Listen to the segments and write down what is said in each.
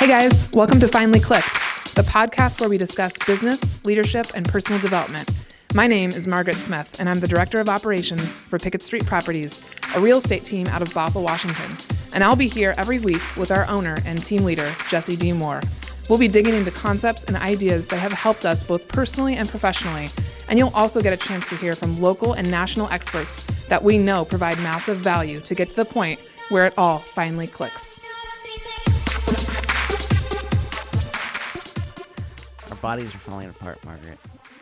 Hey guys, welcome to Finally Clicked, the podcast where we discuss business, leadership, and personal development. My name is Margaret Smith, and I'm the Director of Operations for Pickett Street Properties, a real estate team out of Bothell, Washington. And I'll be here every week with our owner and team leader, Jesse D. Moore. We'll be digging into concepts and ideas that have helped us both personally and professionally, and you'll also get a chance to hear from local and national experts that we know provide massive value to get to the point where it all finally clicks. Our bodies are falling apart, Margaret.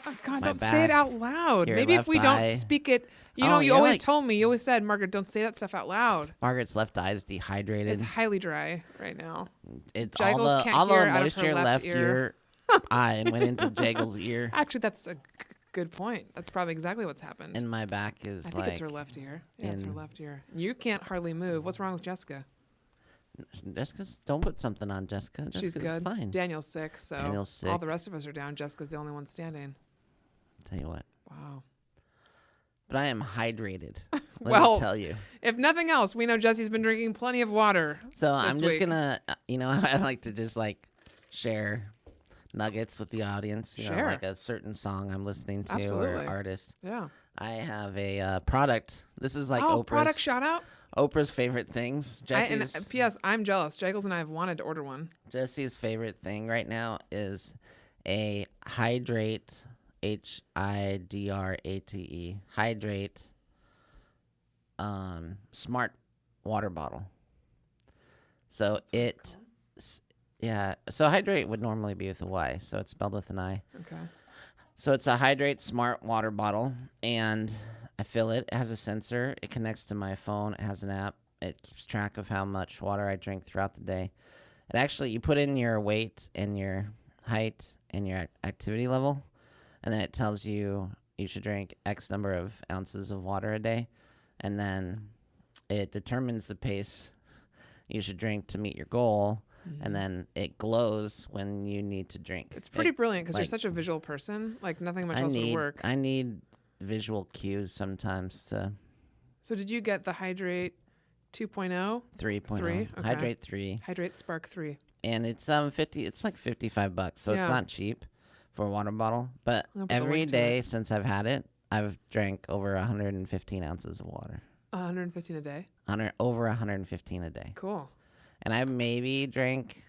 Oh God, My don't back, say it out loud. your Maybe if left we eye. don't speak it, you You're always like- told me, you always said, Margaret, don't say that stuff out loud. Margaret's left eye is dehydrated. It's highly dry right now. It's Jaggles can't all hear the out of her moisture left left ear. your eye and went into Jaggle's ear. Actually, that's a good point. That's probably exactly what's happened. And my back is I think like... it's her left ear. Yeah, it's her in- left ear. You can't hardly move. What's wrong with Jessica? Jessica's... Don't put something on Jessica. Jessica's She's good. fine. Daniel's sick, so Daniel's all sick. the rest of us are down. Jessica's the only one standing. Tell you what. Wow. But I am hydrated. Let Well, me tell you. If nothing else, we know Jesse's been drinking plenty of water. So I'm just week. gonna... I like to just like share nuggets with the audience. You know, Share. like a certain song I'm listening to Absolutely. or artist. Yeah. I have a product. This is like Oh, Oprah's... product shout out. Oprah's favorite things. And Jesse's, P.S. I'm jealous. Jaggles and I have wanted to order one. Jesse's favorite thing right now is a Hydrate, Hydrate, Hydrate, smart water bottle. So so Hydrate would normally be with a Y, so it's spelled with an I. Okay. So it's a Hydrate smart water bottle, and I fill it. It has a sensor. It connects to my phone. It has an app. It keeps track of how much water I drink throughout the day. It actually, you put in your weight and your height and your activity level, and then it tells you you should drink X number of ounces of water a day, and then it determines the pace you should drink to meet your goal, and then it glows when you need to drink. It's pretty brilliant because you're like- such a visual person. Like nothing much else would work. I need visual cues sometimes to So did you get the Hydrate 2.0? 3.0. Three? Okay. Hydrate 3. Hydrate Spark 3. And it's it's like $55, so Yeah. it's not cheap for a water bottle. But I'll put the every link to day since I've had it, I've drank over 115 ounces of water. 115 a day. Over 115 a day. Cool. And I maybe drank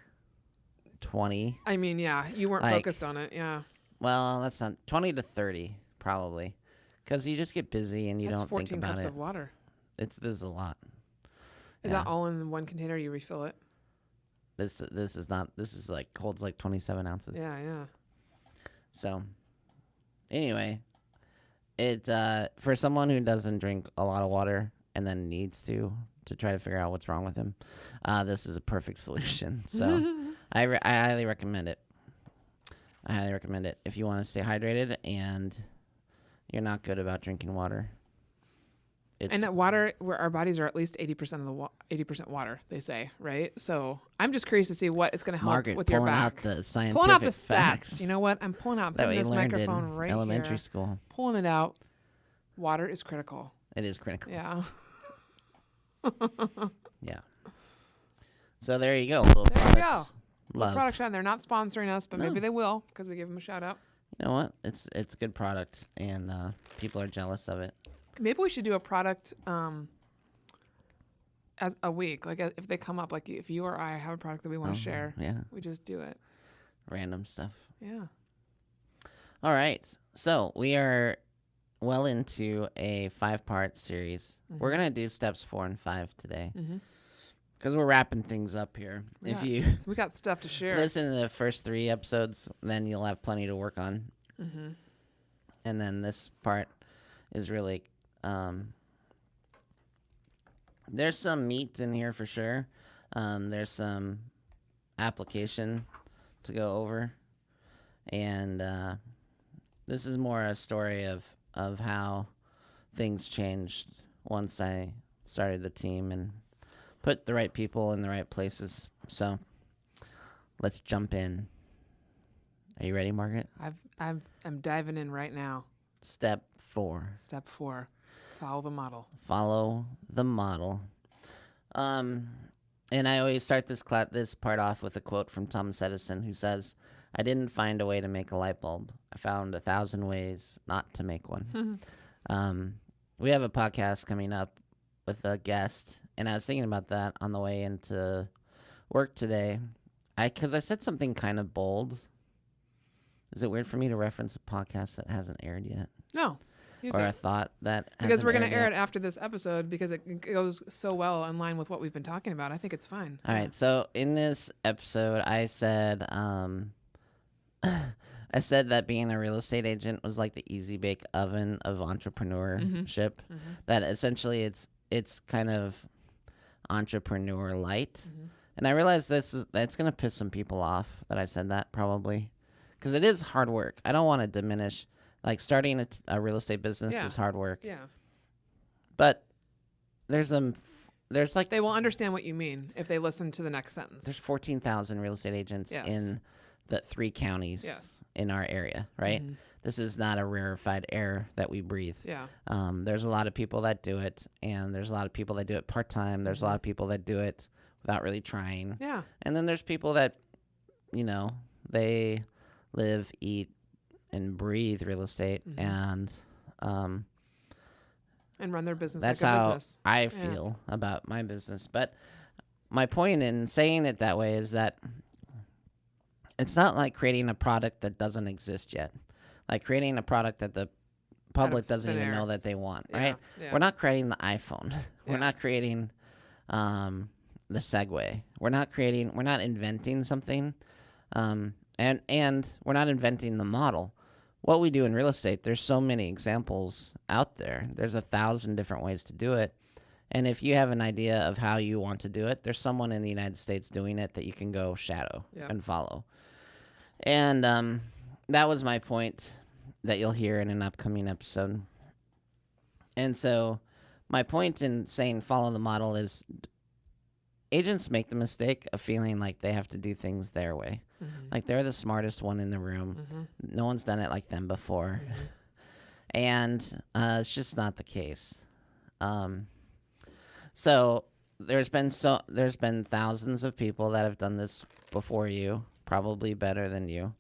20. I mean, yeah, you weren't Like- focused on it. Yeah. Well, that's not 20 to 30 probably. Because you just get busy and you That's don't 14 think about cups it. of water. This is a lot. Is Yeah. that all in one container? You refill it? This is like holds like 27 ounces. Yeah, yeah. So anyway, it for someone who doesn't drink a lot of water and then needs to try to figure out what's wrong with him, this is a perfect solution. So I highly recommend it. I highly recommend it if you want to stay hydrated and you're not good about drinking water. And that water, where our bodies are at least 80% of the 80% water, they say, right? So I'm just curious to see what it's going to help Margaret with your pulling back. out the scientific Pulling out the stats. facts You know what? I'm pulling out, that putting we this learned microphone in right elementary here. school. Pulling it out. Water is critical. It is critical. Yeah. Yeah. So there you go. Little There you go. products. Love. Product shout out. They're not sponsoring us, but maybe No. they will because we give them a shout out. You know what? It's a good product, and people are jealous of it. Maybe we should do a product as a week. Like if they come up, like if you or I have a product that we want to share, Yeah, we just do it. random stuff. Yeah. All right, so we are well into a 5-part series. We're gonna do steps 4 and 5 today because we're wrapping things up here. If you So we got stuff to share. listen to the first 3 episodes, then you'll have plenty to work on. And then this part is really there's some meat in here for sure. There's some application to go over, and this is more a story of how things changed once I started the team and put the right people in the right places. So let's jump in. Are you ready, Margaret? I'm diving in right now. Step 4. Step 4. Follow the model. Follow the model. And I always start this part off with a quote from Thomas Edison, who says, "I didn't find a way to make a light bulb. I found 1,000 ways not to make one." We have a podcast coming up with a guest, and I was thinking about that on the way into work today. Because I said something kind of bold. Is it weird for me to reference a podcast that hasn't aired yet? No. Or a thought that because we're going to air it it after this episode because it goes so well in line with what we've been talking about. I think it's fine. All right. So in this episode, I said I said that being a real estate agent was like the easy bake oven of entrepreneurship. That essentially it's kind of entrepreneur light. And I realized that's going to piss some people off that I said that probably, because it is hard work. I don't want to diminish, like starting a real estate business is hard work. Yeah. But there's like they will understand what you mean if they listen to the next sentence. There's 14,000 real estate agents in the 3 counties in our area, right? This is not a rarefied air that we breathe. Yeah. There's a lot of people that do it, and there's a lot of people that do it part-time. There's a lot of people that do it without really trying. Yeah. And then there's people that, they live, eat, and breathe real estate, and run their business that's like a how business. I feel about my business. But my point in saying it that way is that it's not like creating a product that doesn't exist yet. Like creating a product that the public doesn't even know that they want, right? Yeah. We're not creating the iPhone. We're not creating the Segway. We're not inventing something. And we're not inventing the model. What we do in real estate, there's so many examples out there. There's 1,000 different ways to do it. And if you have an idea of how you want to do it, there's someone in the United States doing it that you can go shadow and follow. And that was my point that you'll hear in an upcoming episode. And so my point in saying follow the model is agents make the mistake of feeling like they have to do things their way. Like they're the smartest one in the room. No one's done it like them before. And it's just not the case. So there's been thousands of people that have done this before you, probably better than you,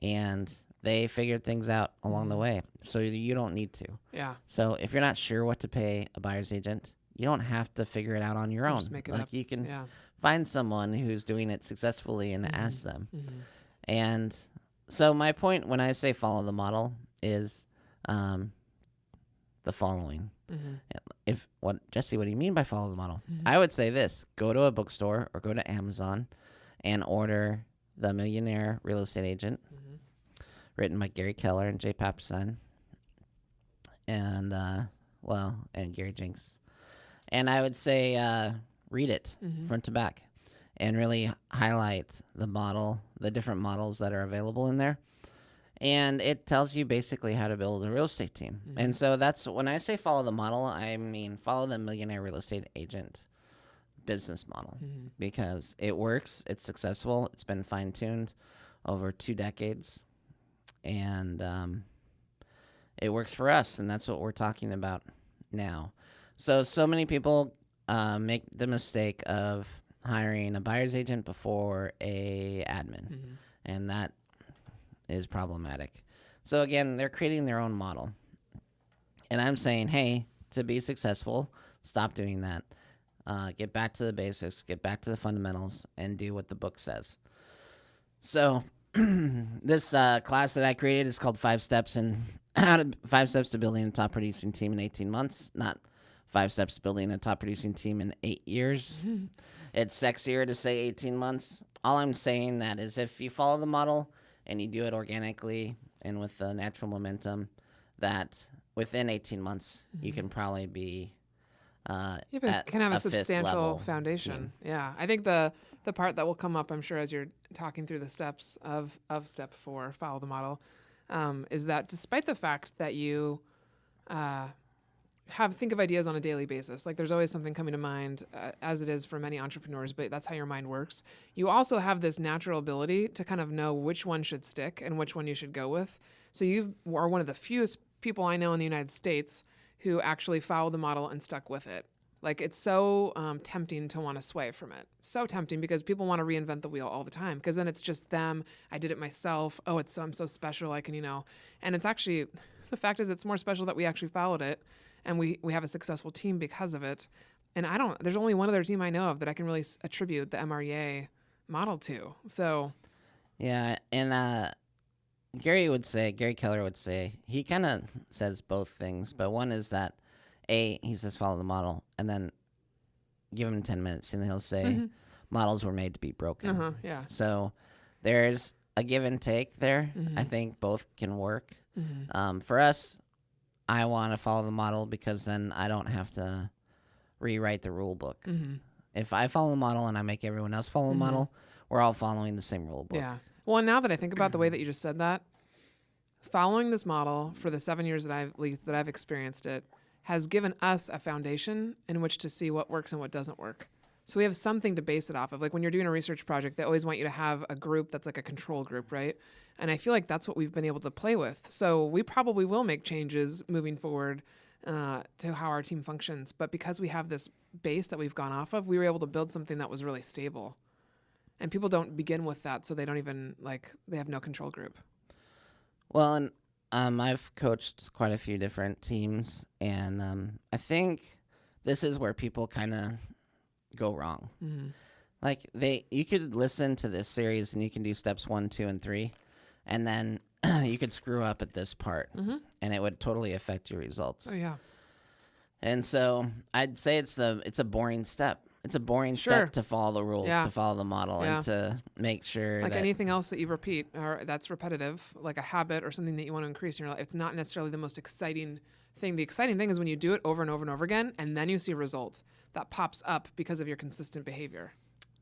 and they figured things out along the way. So you don't need to. Yeah. So if you're not sure what to pay a buyer's agent, you don't have to figure it out on your own. Just make it like up. You can find someone who's doing it successfully and ask them. And so my point when I say follow the model is the following. Jesse, what do you mean by follow the model? I would say this: go to a bookstore or go to Amazon and order The Millionaire Real Estate Agent, written by Gary Keller and Jay Papasan, and Gary Jinks. And I would say read it front to back and really highlight the different models that are available in there. And it tells you basically how to build a real estate team. And so that's when I say follow the model, I mean follow the Millionaire Real Estate Agent business model, because it works, it's successful, it's been fine-tuned over 2 decades, and it works for us, and that's what we're talking about now. So many people make the mistake of hiring a buyer's agent before a admin, and that is problematic. So again, they're creating their own model, and I'm saying, hey, to be successful, stop doing that. Get back to the basics, get back to the fundamentals, and do what the book says. So this class that I created is called 5 Steps to Building a Top Producing Team in 18 Months, not 5 Steps to Building a Top Producing Team in 8 years. It's sexier to say 18 months. All I'm saying that is if you follow the model and you do it organically and with the natural momentum, that within 18 months you can probably be you can have a substantial foundation. Team. Yeah, I think the part that will come up, I'm sure, as you're talking through the steps of step 4, follow the model, is that despite the fact that you think of ideas on a daily basis, like there's always something coming to mind, as it is for many entrepreneurs, but that's how your mind works. You also have this natural ability to kind of know which one should stick and which one you should go with. So you are one of the fewest people I know in the United States who actually followed the model and stuck with it. Like, it's so tempting to want to sway from it. So tempting because people want to reinvent the wheel all the time because then it's just them. I did it myself. Oh, I'm so special. I can, and it's actually, the fact is it's more special that we actually followed it and we have a successful team because of it. And there's only one other team I know of that I can really attribute the MREA model to. So. Yeah. And Gary Keller would say, he kind of says both things, but one is that he says follow the model, and then give him 10 minutes, and he'll say models were made to be broken. Yeah. So there's a give and take there. I think both can work. For us, I want to follow the model because then I don't have to rewrite the rule book. If I follow the model and I make everyone else follow the model, we're all following the same rule book. Yeah. Well, now that I think about the way that you just said that, following this model for the 7 years that I've experienced it has given us a foundation in which to see what works and what doesn't work. So we have something to base it off of. Like when you're doing a research project, they always want you to have a group that's like a control group, right? And I feel like that's what we've been able to play with. So we probably will make changes moving forward to how our team functions. But because we have this base that we've gone off of, we were able to build something that was really stable. And people don't begin with that, so they don't even, they have no control group. Well, and I've coached quite a few different teams, and I think this is where people kind of go wrong. Like you could listen to this series and you can do steps 1, 2, and 3, and then you could screw up at this part, and it would totally affect your results. Oh yeah. And so I'd say it's a boring step. It's a boring step to follow the rules, to follow the model, and to make sure like that anything else that you repeat or that's repetitive, like a habit or something that you want to increase in your life, it's not necessarily the most exciting thing. The exciting thing is when you do it over and over and over again, and then you see results that pops up because of your consistent behavior.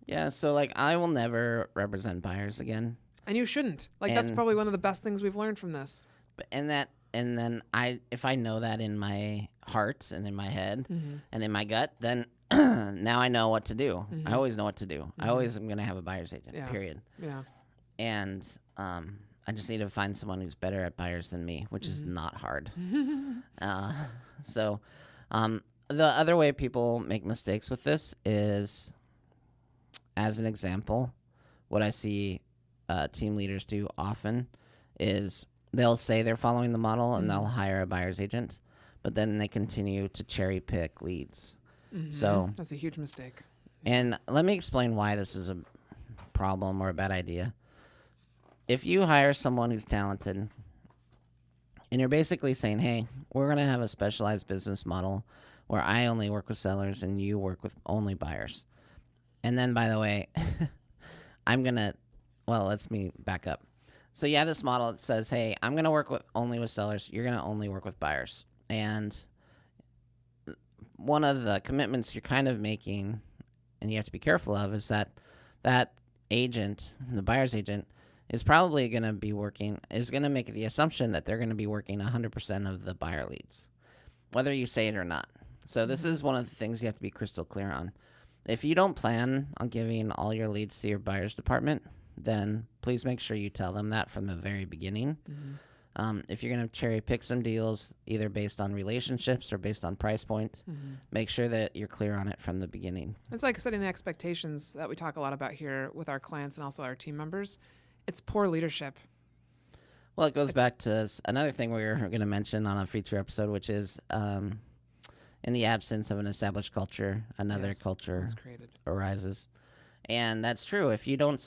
Yeah, so I will never represent buyers again. And you shouldn't. That's probably one of the best things we've learned from this. And then if I know that in my heart and in my head and in my gut, then now I know what to do. I always know what to do. I always am going to have a buyer's agent, period. Yeah. And I just need to find someone who's better at buyers than me, which is not hard. So the other way people make mistakes with this is, as an example, what I see team leaders do often is they'll say they're following the model and they'll hire a buyer's agent, but then they continue to cherry pick leads. So that's a huge mistake. And let me explain why this is a problem or a bad idea. If you hire someone who's talented and you're basically saying, hey, we're going to have a specialized business model where I only work with sellers and you work with only buyers. And then, by the way, let me back up. So you have this model that says, hey, I'm going to work only with sellers. You're going to only work with buyers. And one of the commitments you're kind of making, and you have to be careful of, is that agent, the buyer's agent, is probably going to make the assumption that they're going to be working 100% of the buyer leads, whether you say it or not. So this is one of the things you have to be crystal clear on. If you don't plan on giving all your leads to your buyer's department, then please make sure you tell them that from the very beginning. If you're going to cherry pick some deals, either based on relationships or based on price points, make sure that you're clear on it from the beginning. It's like setting the expectations that we talk a lot about here with our clients and also our team members. It's poor leadership. Well, it goes back to another thing we're going to mention on a future episode, which is in the absence of an established culture, another culture arises. And that's true. If you don't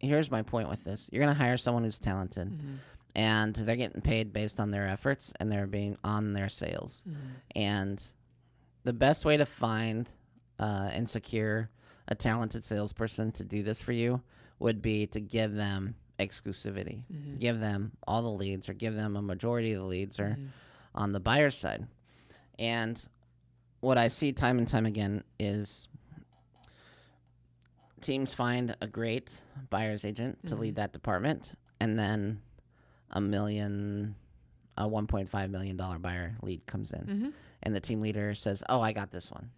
here's my point with this. You're going to hire someone who's talented, and they're getting paid based on their efforts, and they're being on their sales. And the best way to find and secure a talented salesperson to do this for you would be to give them exclusivity. Give them all the leads, or give them a majority of the leads, or on the buyer's side. And what I see time and time again is teams find a great buyer's agent to lead that department, and then a $1.5 million buyer lead comes in, and the team leader says, "Oh, I got this one."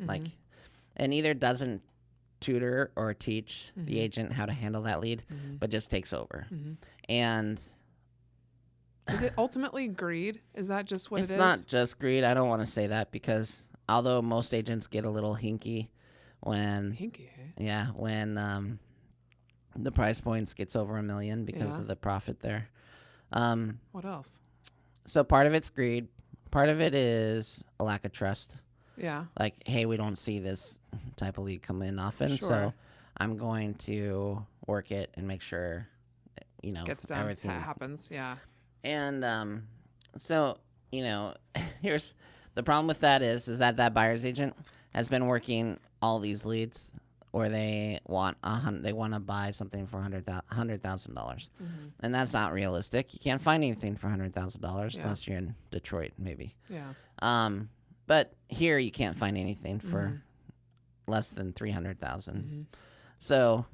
And either doesn't tutor or teach the agent how to handle that lead, but just takes over. And is it ultimately greed? Is that just what it is? It's not just greed. I don't want to say that, because although most agents get a little hinky when the price points gets over $1 million because of the profit there. What else? So part of it's greed. Part of it is a lack of trust. Yeah. Like, hey, we don't see this type of lead come in often, Sure. so I'm going to work it and make sure, gets done. Everything happens. Yeah. And so, here's the problem with that is that buyer's agent has been working all these leads where they want to buy something for $100,000, and that's not realistic. You can't find anything for $100,000 unless you're in Detroit, maybe. Yeah. But here you can't find anything for less than $300,000. So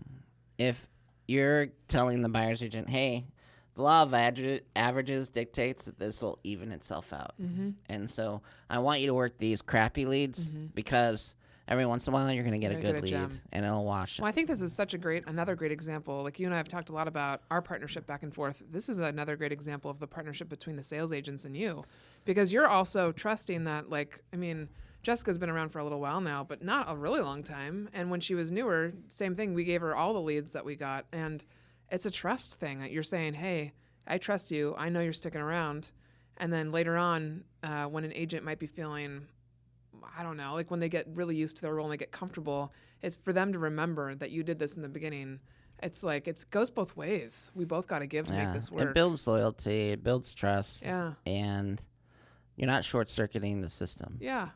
if you're telling the buyer's agent, hey, the law of averages dictates that this will even itself out. And so I want you to work these crappy leads because every once in a while you're going to get a good lead and it'll wash. Well, I think this is such another great example. Like you and I have talked a lot about our partnership back and forth. This is another great example of the partnership between the sales agents and you, because you're also trusting that, Jessica's been around for a little while now, but not a really long time. And when she was newer, same thing. We gave her all the leads that we got. And it's a trust thing. You're saying, hey, I trust you. I know you're sticking around. And then later on, when an agent might be feeling, I don't know, like when they get really used to their role and they get comfortable, it's for them to remember that you did this in the beginning. It's like it goes both ways. We both got to give to make this work. It builds loyalty. It builds trust. Yeah. And you're not short-circuiting the system. Yeah.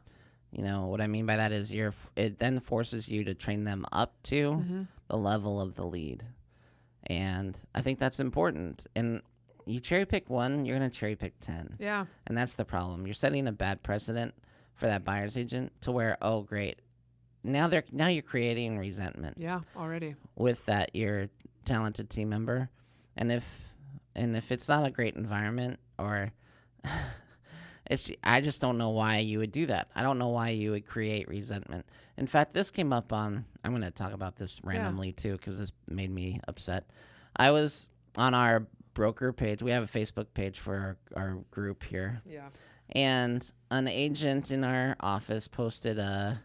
What I mean by that is it then forces you to train them up to the level of the lead. And I think that's important. And you cherry pick one, you're going to cherry pick 10. Yeah. And that's the problem. You're setting a bad precedent for that buyer's agent to where, oh, great. Now you're creating resentment. Yeah, already. With that your talented team member. And if it's not a great environment or I just don't know why you would do that. I don't know why you would create resentment. In fact, this came up on, I'm going to talk about this randomly too, because this made me upset. I was on our broker page. We have a Facebook page for our group here. Yeah. And an agent in our office posted a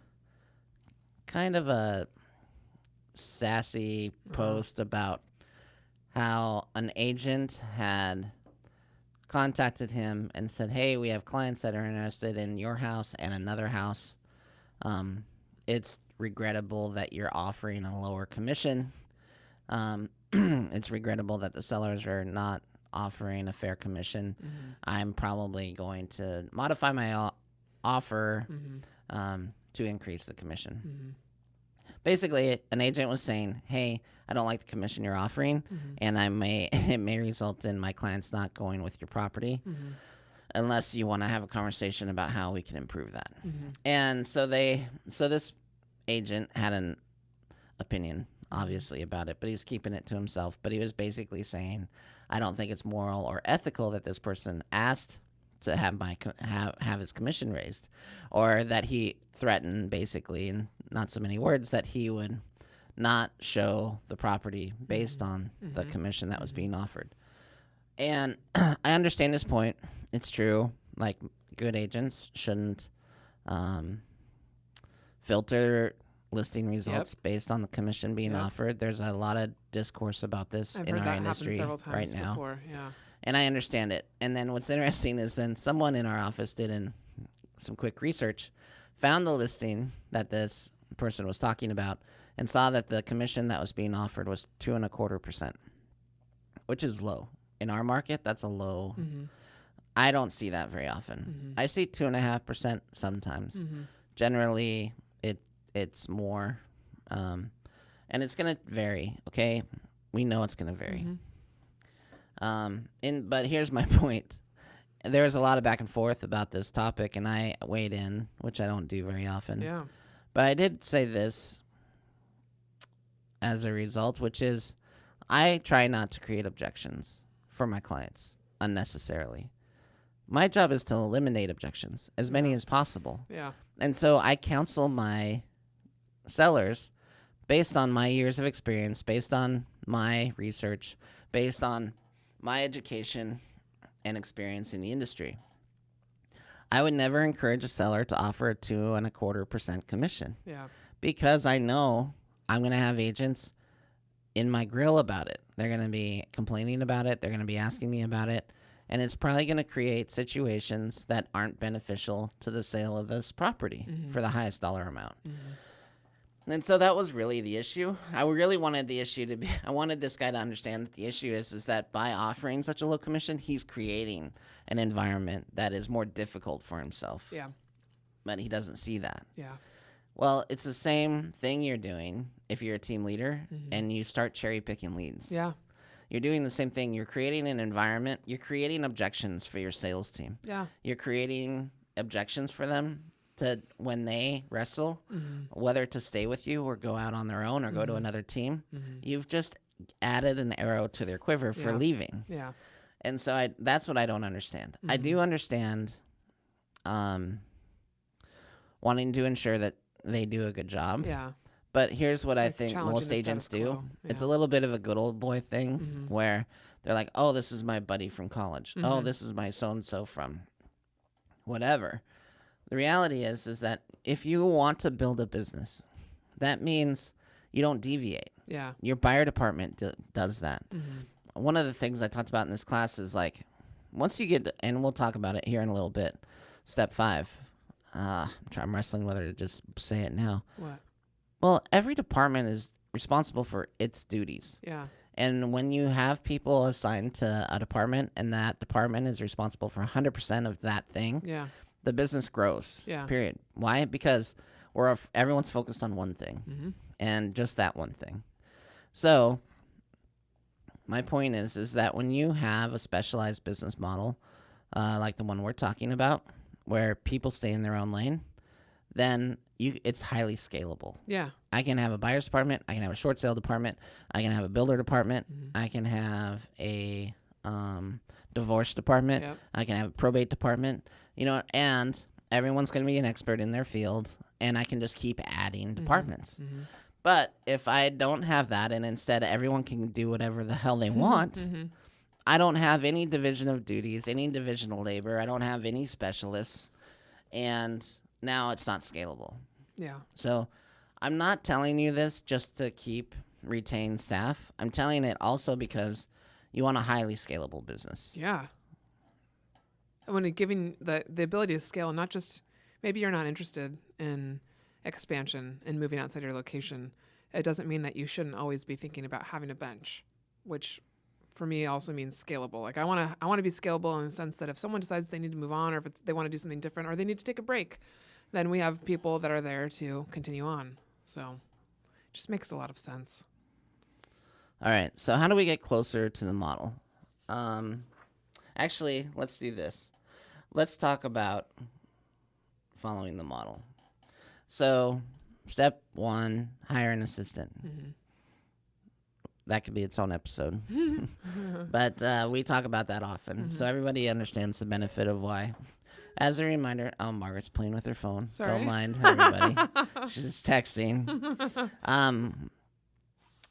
kind of a sassy post about how an agent had contacted him and said, hey, we have clients that are interested in your house and another house. It's regrettable that you're offering a lower commission. It's regrettable that the sellers are not offering a fair commission. I'm probably going to modify my offer to increase the commission. Basically, an agent was saying, hey, I don't like the commission you're offering, and it may result in my clients not going with your property unless you want to have a conversation about how we can improve that. And so this agent had an opinion, obviously, about it, but he was keeping it to himself. But he was basically saying, I don't think it's moral or ethical that this person asked to have his commission raised, or that he threatened, basically, in not so many words, that he would not show the property based on the commission that was being offered. And I understand his point. It's true. Like, good agents shouldn't filter listing results based on the commission being offered. There's a lot of discourse about this in our industry right now. Before. Yeah. And I understand it. And then what's interesting is then someone in our office did some quick research, found the listing that this person was talking about, and saw that the commission that was being offered was 2.25%, which is low. In our market, that's a low. I don't see that very often. I see 2.5% sometimes. Generally, it's more, and it's going to vary, okay? We know it's going to vary. But here's my point. There was a lot of back and forth about this topic, and I weighed in, which I don't do very often. Yeah. But I did say this as a result, which is I try not to create objections for my clients unnecessarily. My job is to eliminate objections, as many as possible. Yeah. And so I counsel my sellers based on my years of experience, based on my research, based on my education and experience in the industry. I would never encourage a seller to offer a 2.25% commission. Yeah. Because I know I'm going to have agents in my grill about it. They're going to be complaining about it. They're going to be asking me about it. And it's probably going to create situations that aren't beneficial to the sale of this property for the highest dollar amount. And so that was really the issue. I really wanted the issue to be, I wanted this guy to understand that the issue is that by offering such a low commission, he's creating an environment that is more difficult for himself. Yeah. But he doesn't see that. Yeah. Well, it's the same thing you're doing if you're a team leader and you start cherry picking leads. Yeah. You're doing the same thing. You're creating an environment. You're creating objections for your sales team. Yeah. You're creating objections for them to when they wrestle, whether to stay with you or go out on their own or go to another team. You've just added an arrow to their quiver for leaving. Yeah. And so that's what I don't understand. I do understand wanting to ensure that they do a good job. Yeah. But here's what I think challenging most the agents status do. quo. It's Yeah. a little bit of a good old boy thing where they're like, oh, this is my buddy from college. Oh, this is my so-and-so from whatever. The reality is that if you want to build a business, that means you don't deviate. Yeah. Your buyer department does that. One of the things I talked about in this class is like, once you get, and we'll talk about it here in a little bit, step 5. I'm wrestling whether to just say it now. What? Well, every department is responsible for its duties. Yeah. And when you have people assigned to a department and that department is responsible for 100% of that thing, Yeah. the business grows. Yeah. Period. Why? Because everyone's focused on one thing and just that one thing. So my point is that when you have a specialized business model, like the one we're talking about, where people stay in their own lane, then it's highly scalable. Yeah. I can have a buyer's department. I can have a short sale department. I can have a builder department. I can have a divorce department. Yep. I can have a probate department. And everyone's going to be an expert in their field, and I can just keep adding departments. But if I don't have that, and instead everyone can do whatever the hell they want, I don't have any division of duties, any division of labor. I don't have any specialists, and now it's not scalable. Yeah. So I'm not telling you this just to retain staff. I'm telling it also because you want a highly scalable business. Yeah. And when giving the ability to scale, not just maybe you're not interested in expansion and moving outside your location, it doesn't mean that you shouldn't always be thinking about having a bench, which for me also means scalable. Like I want to be scalable in the sense that if someone decides they need to move on, or if they want to do something different, or they need to take a break, then we have people that are there to continue on. So it just makes a lot of sense. All right. So how do we get closer to the model? Actually, let's do this. Let's talk about following the model. So step 1, hire an assistant. That could be its own episode. But we talk about that often. So everybody understands the benefit of why. As a reminder, Margaret's playing with her phone. Sorry. Don't mind everybody. She's texting.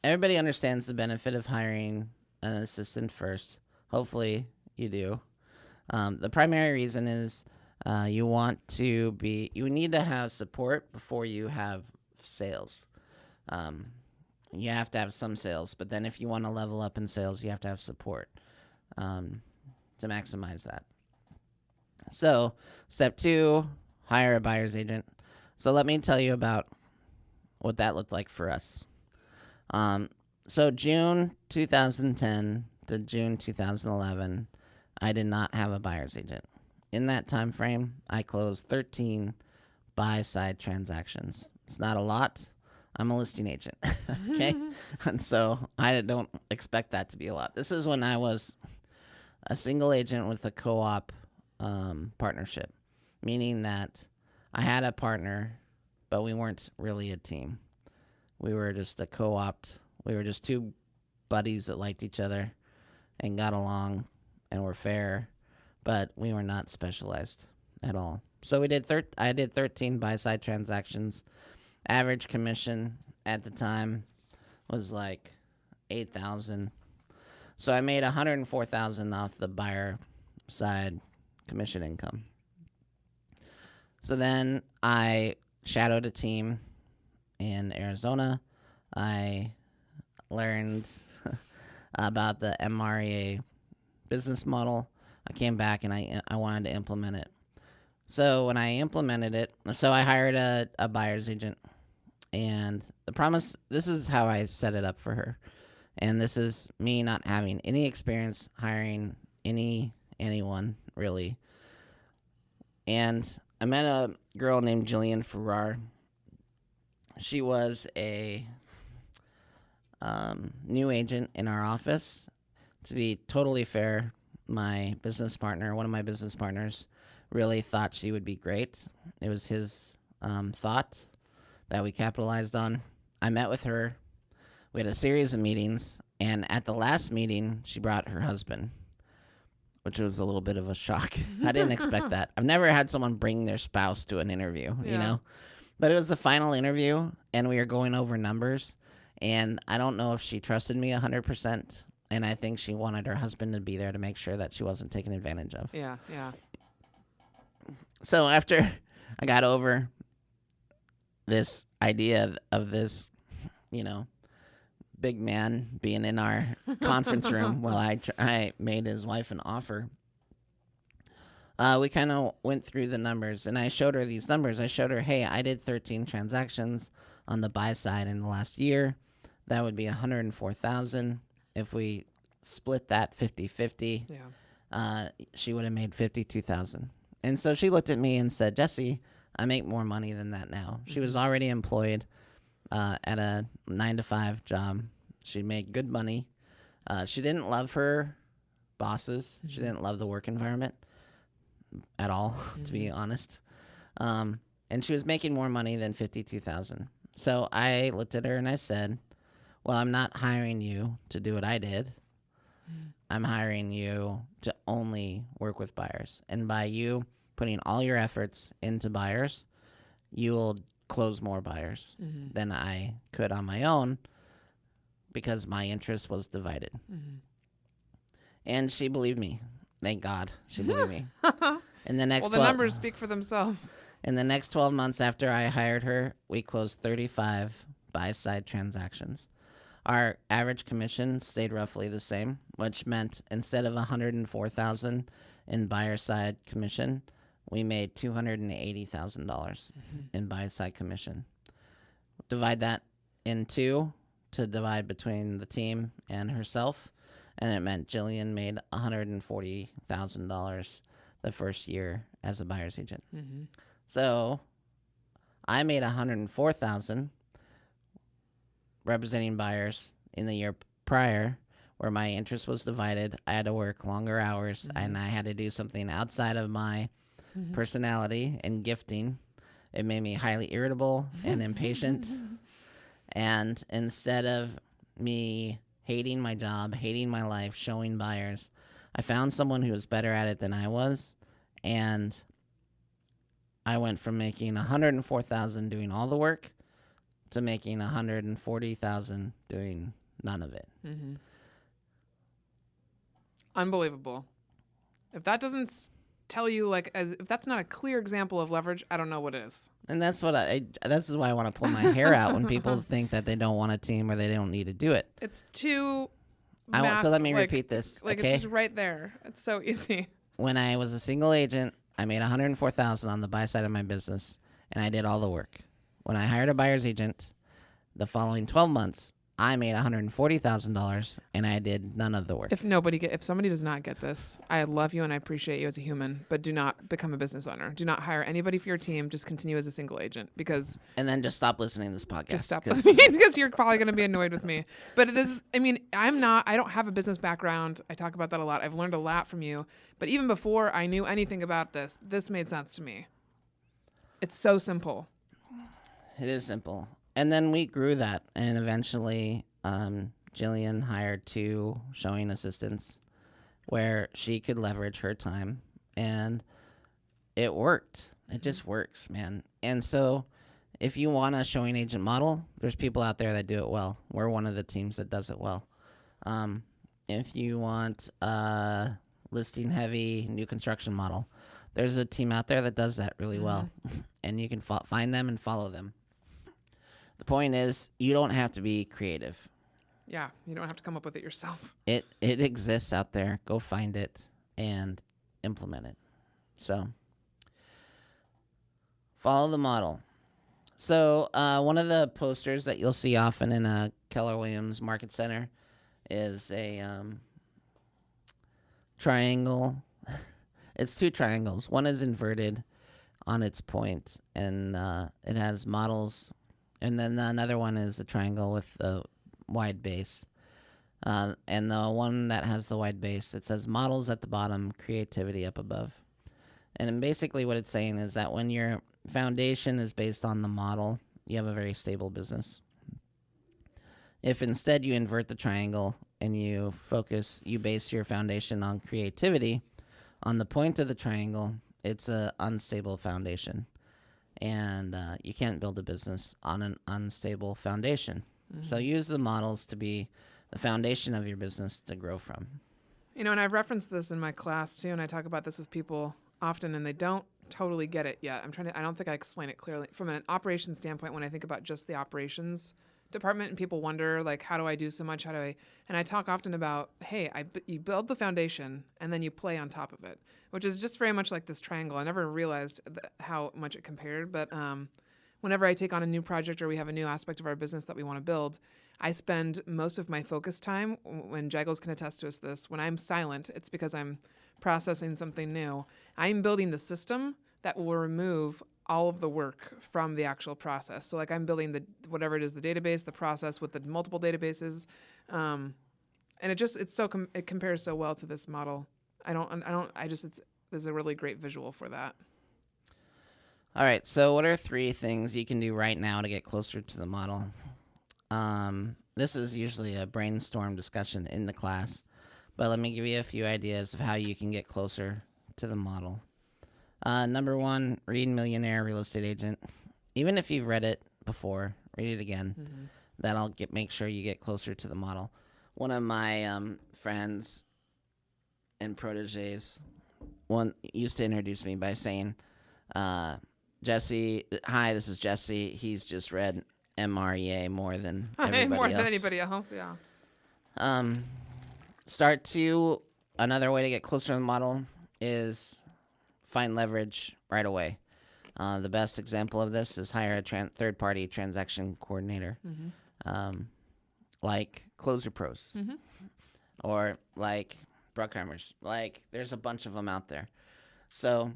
Everybody understands the benefit of hiring an assistant first. Hopefully you do. The primary reason is you need to have support before you have sales. You have to have some sales, but then if you want to level up in sales, you have to have support to maximize that. So step 2, hire a buyer's agent. So let me tell you about what that looked like for us. So June 2010 to June 2011, I did not have a buyer's agent. In that time frame, I closed 13 buy-side transactions. It's not a lot. I'm a listing agent, okay? And so I don't expect that to be a lot. This is when I was a single agent with a co-op partnership, meaning that I had a partner, but we weren't really a team. We were just a co-op. We were just two buddies that liked each other and got along and were fair, but we were not specialized at all. So I did 13 buy-side transactions. Average commission at the time was like $8,000. So I made $104,000 off the buyer side commission income. So then I shadowed a team in Arizona. I learned about the MREA business model. I came back and I wanted to implement it. So when I implemented it, so I hired a buyer's agent. And the promise, this is how I set it up for her. And this is me not having any experience hiring anyone, really. And I met a girl named Jillian Farrar. She was a new agent in our office. To be totally fair, one of my business partners, really thought she would be great. It was his thought that we capitalized on. I met with her. We had a series of meetings, and at the last meeting, she brought her husband, which was a little bit of a shock. I didn't expect that. I've never had someone bring their spouse to an interview, you know? But it was the final interview, and we were going over numbers, and I don't know if she trusted me 100%, and I think she wanted her husband to be there to make sure that she wasn't taken advantage of. Yeah. So after I got over this idea of this, big man being in our conference room while I made his wife an offer, we kind of went through the numbers, and I showed her these numbers. I showed her, hey, I did 13 transactions on the buy side in the last year. That would be $104,000. If we split that 50-50, she would have made $52,000. And so she looked at me and said, Jesse, I make more money than that now. She was already employed at a 9-to-5 job. She made good money. She didn't love her bosses. She didn't love the work environment at all, to be honest. And she was making more money than $52,000. So I looked at her and I said, well, I'm not hiring you to do what I did. I'm hiring you to only work with buyers. And by you putting all your efforts into buyers, you will close more buyers than I could on my own because my interest was divided. And she believed me. Thank God she believed me. In the next the numbers speak for themselves. In the next 12 months after I hired her, we closed 35 buy-side transactions. Our average commission stayed roughly the same, which meant instead of $104,000 in buyer side commission, we made $280,000 in buy side commission. Divide that in two to divide between the team and herself, and it meant Jillian made $140,000 the first year as a buyer's agent. So I made $104,000 representing buyers in the year prior, where my interest was divided. I had to work longer hours, and I had to do something outside of my personality and gifting. It made me highly irritable and impatient. And instead of me hating my job, hating my life, showing buyers, I found someone who was better at it than I was, and I went from making $104,000 doing all the work to making $140,000 doing none of it. Unbelievable. If that doesn't tell you, if that's not a clear example of leverage, I don't know what is. And that's what this is why I want to pull my hair out when people think that they don't want a team or they don't need to do it. It's too so let me repeat this. Okay? It's just right there. It's so easy. When I was a single agent, I made $104,000 on the buy side of my business, and I did all the work. When I hired a buyer's agent, the following 12 months, I made $140,000, and I did none of the work. If somebody does not get this, I love you and I appreciate you as a human, but do not become a business owner. Do not hire anybody for your team. Just continue as a single agent and then just stop listening to this podcast. Just stop listening because you're probably going to be annoyed with me. But I don't have a business background. I talk about that a lot. I've learned a lot from you. But even before I knew anything about this made sense to me. It's so simple. It is simple. And then we grew that, and eventually Jillian hired 2 showing assistants where she could leverage her time, and it worked. It just works, man. And so if you want a showing agent model, there's people out there that do it well. We're one of the teams that does it well. If you want a listing heavy new construction model, There's a team out there that does that really well, and you can find them and follow them. The point is, you don't have to be creative. Yeah, you don't have to come up with it yourself. It exists out there. Go find it and implement it. So, follow the model. So, one of the posters that you'll see often in a Keller Williams Market Center is a triangle. It's two triangles. One is inverted on its point, and it has models. And then another one is a triangle with a wide base. And the one that has the wide base, it says models at the bottom, creativity up above. And then basically what it's saying is that when your foundation is based on the model, you have a very stable business. If instead you invert the triangle and you base your foundation on creativity, on the point of the triangle, it's an unstable foundation. And you can't build a business on an unstable foundation. So use the models to be the foundation of your business to grow from. And I've referenced this in my class too, and I talk about this with people often, and they don't totally get it yet. I don't think I explain it clearly. From an operations standpoint, when I think about just the operations department and people wonder, like, how do I do so much? And I talk often about, hey, you build the foundation and then you play on top of it, which is just very much like this triangle. I never realized how much it compared, but whenever I take on a new project or we have a new aspect of our business that we want to build, I spend most of my focus time, when Jaggles can attest to us this, when I'm silent, it's because I'm processing something new. I'm building the system that will remove all of the work from the actual process. So like I'm building whatever it is, the database, the process with the multiple databases. And it compares so well to this model. There's a really great visual for that. All right. So what are 3 things you can do right now to get closer to the model? This is usually a brainstorm discussion in the class, but let me give you a few ideas of how you can get closer to the model. Number 1, read Millionaire, Real Estate Agent. Even if you've read it before, read it again. That'll make sure you get closer to the model. One of my friends and proteges used to introduce me by saying, Jesse, hi, this is Jesse. He's just read MREA more than everybody else. Than anybody else, yeah. Another way to get closer to the model is find leverage right away. The best example of this is hire a third-party transaction coordinator, like Closer Pros, or like Bruckheimer's. Like, there's a bunch of them out there. So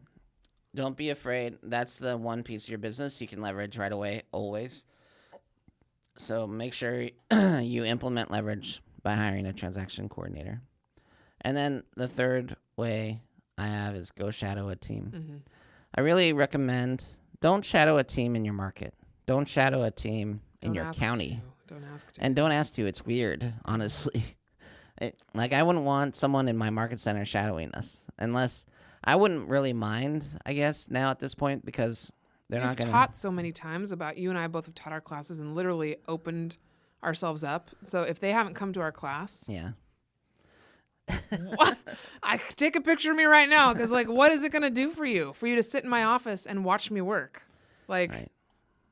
don't be afraid. That's the one piece of your business you can leverage right away, always. So make sure you implement leverage by hiring a transaction coordinator. And then the third way I have is go shadow a team. I really recommend, don't shadow a team in your market. Don't shadow a team in your county. Don't ask to. And don't ask to. It's weird, honestly. I wouldn't want someone in my market center shadowing us, unless I wouldn't really mind, I guess, now at this point, because they're not going to. We've taught so many times about, you and I both have taught our classes and literally opened ourselves up. So if they haven't come to our class. Yeah. What? I take a picture of me right now, because what is it going to do for you to sit in my office and watch me work? Right.